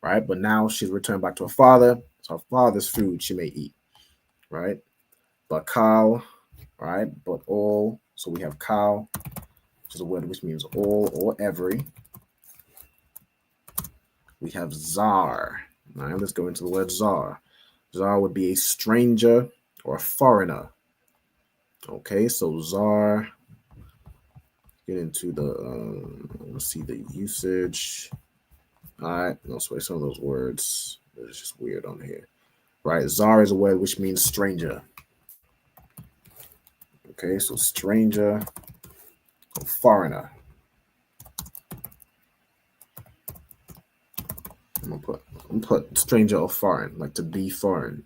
Right, but now she's returned back to her father. So her father's food she may eat. Right, but kal, right, but all. So we have kal, which is a word which means all or every. We have zar. All right, let's go into the word zar. Zar would be a stranger or a foreigner. Okay, so zar. Get into the let's see the usage. All right, let's wait some of those words. It's just weird on here. Right, zar is a word which means stranger. Okay, so stranger or foreigner. I'm gonna put stranger or foreign, like to be foreign,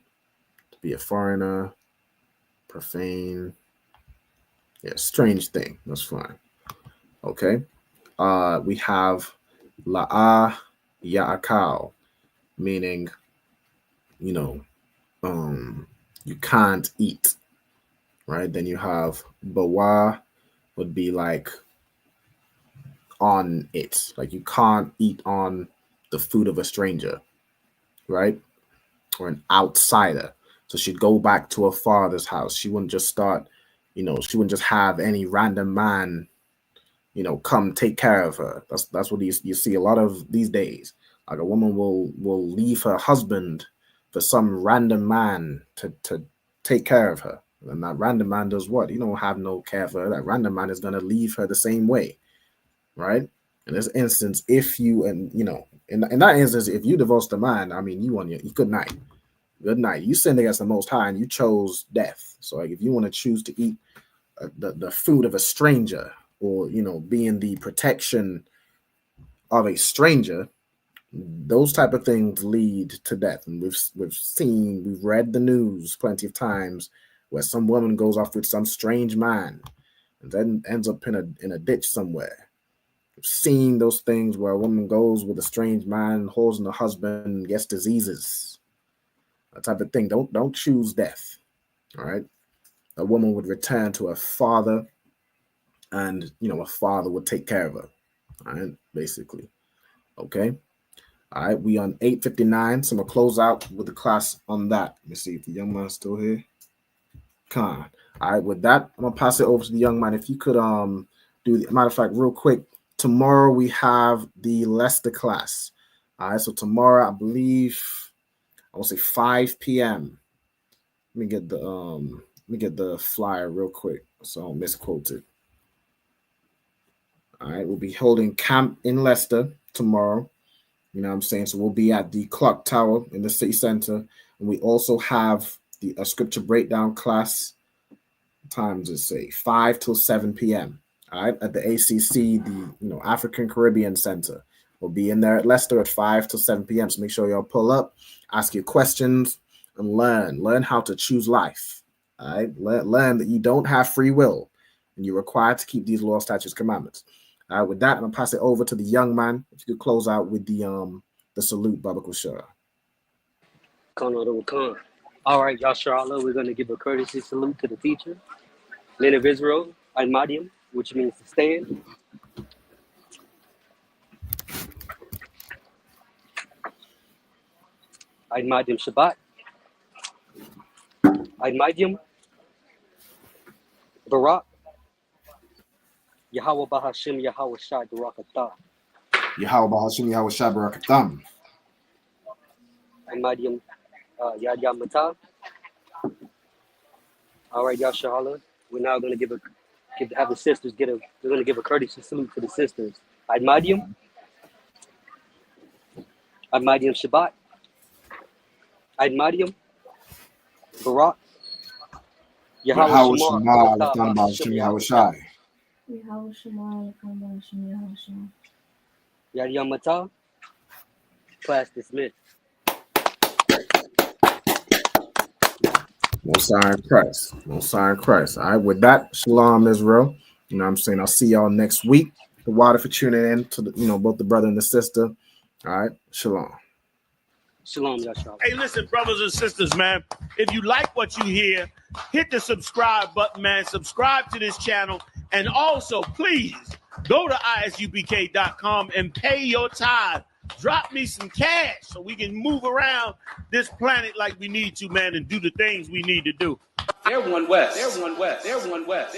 to be a foreigner, profane. Yeah, strange thing. That's fine. Okay. We have la'a ya'akal, meaning, you can't eat. Right. Then you have bawa, would be like on it, like you can't eat on the food of a stranger, right? Or an outsider. So she'd go back to her father's house. She wouldn't just start, she wouldn't just have any random man, come take care of her. That's what you see a lot of these days. Like a woman will leave her husband for some random man to take care of her. And that random man does what? He don't have no care for her. That random man is gonna leave her the same way. Right? In this instance, if you in that instance, if you divorce the man, I mean, you on your good night. Good night. You sinned against the Most High and you chose death. So like, if you want to choose to eat the food of a stranger, or be in the protection of a stranger, those type of things lead to death. And we've read the news plenty of times where some woman goes off with some strange man and then ends up in a ditch somewhere. Seen those things where a woman goes with a strange man, holes in her husband, gets diseases, that type of thing. Don't choose death. All right, a woman would return to her father, and her father would take care of her. All right, basically. Okay. All right, we on 8:59, so I'm gonna close out with the class on that. Let me see if the young man's still here. Con. All right, with that, I'm gonna pass it over to the young man. If you could do the matter of fact, real quick, tomorrow we have the Leicester class. All right, so tomorrow I believe I will say 5 p.m. Let me get the flyer real quick so I don't misquote it. All right, we'll be holding camp in Leicester tomorrow. You know what I'm saying? So we'll be at the Clock Tower in the city center. And we also have the scripture breakdown class. Times is say 5 till 7 p.m. All right, at the ACC, the African Caribbean Center. We'll be in there at Leicester at 5 till 7 p.m. So make sure y'all pull up, ask your questions, and learn how to choose life. All right, learn that you don't have free will, and you're required to keep these laws, statutes, commandments. All right, with that, I'm gonna pass it over to the young man. If you could close out with the salute, Baba Kushara. All right, Yasharallah, we're gonna give a courtesy salute to the teacher, men of Israel, Al-Madiam, which means to stand. Al-Madiam Shabbat. Al-Madiam Barak. Yahweh Bahashim Yahweh Shai Barakatah. Yahweh Bahashim Yahweh Shai Barakatam. Al-Madiam Yad Yamata. All right, Yasharallah. We're now gonna have the sisters we're gonna give a courtesy salute to the sisters. Al-Madiam. Al-Madiam Shabbat. Al-Madiam Barak. Yahweh Shema Lakan Bahashim Yahweh Shai. Yahweh Shema Lakan Bahashim Yahweh Shai. Yad Yamata. Class dismissed. Most High in Christ. Most High in Christ. All right, with that, Shalom, Israel. You know what I'm saying? I'll see y'all next week. The water for tuning in to both the brother and the sister. All right, Shalom. Shalom, Yashar. Hey, listen, brothers and sisters, man. If you like what you hear, hit the subscribe button, man. Subscribe to this channel. And also, please, go to ISUPK.com and pay your tithe. Drop me some cash so we can move around this planet like we need to, man, and do the things we need to do. They're one West. They're one West. They're one West.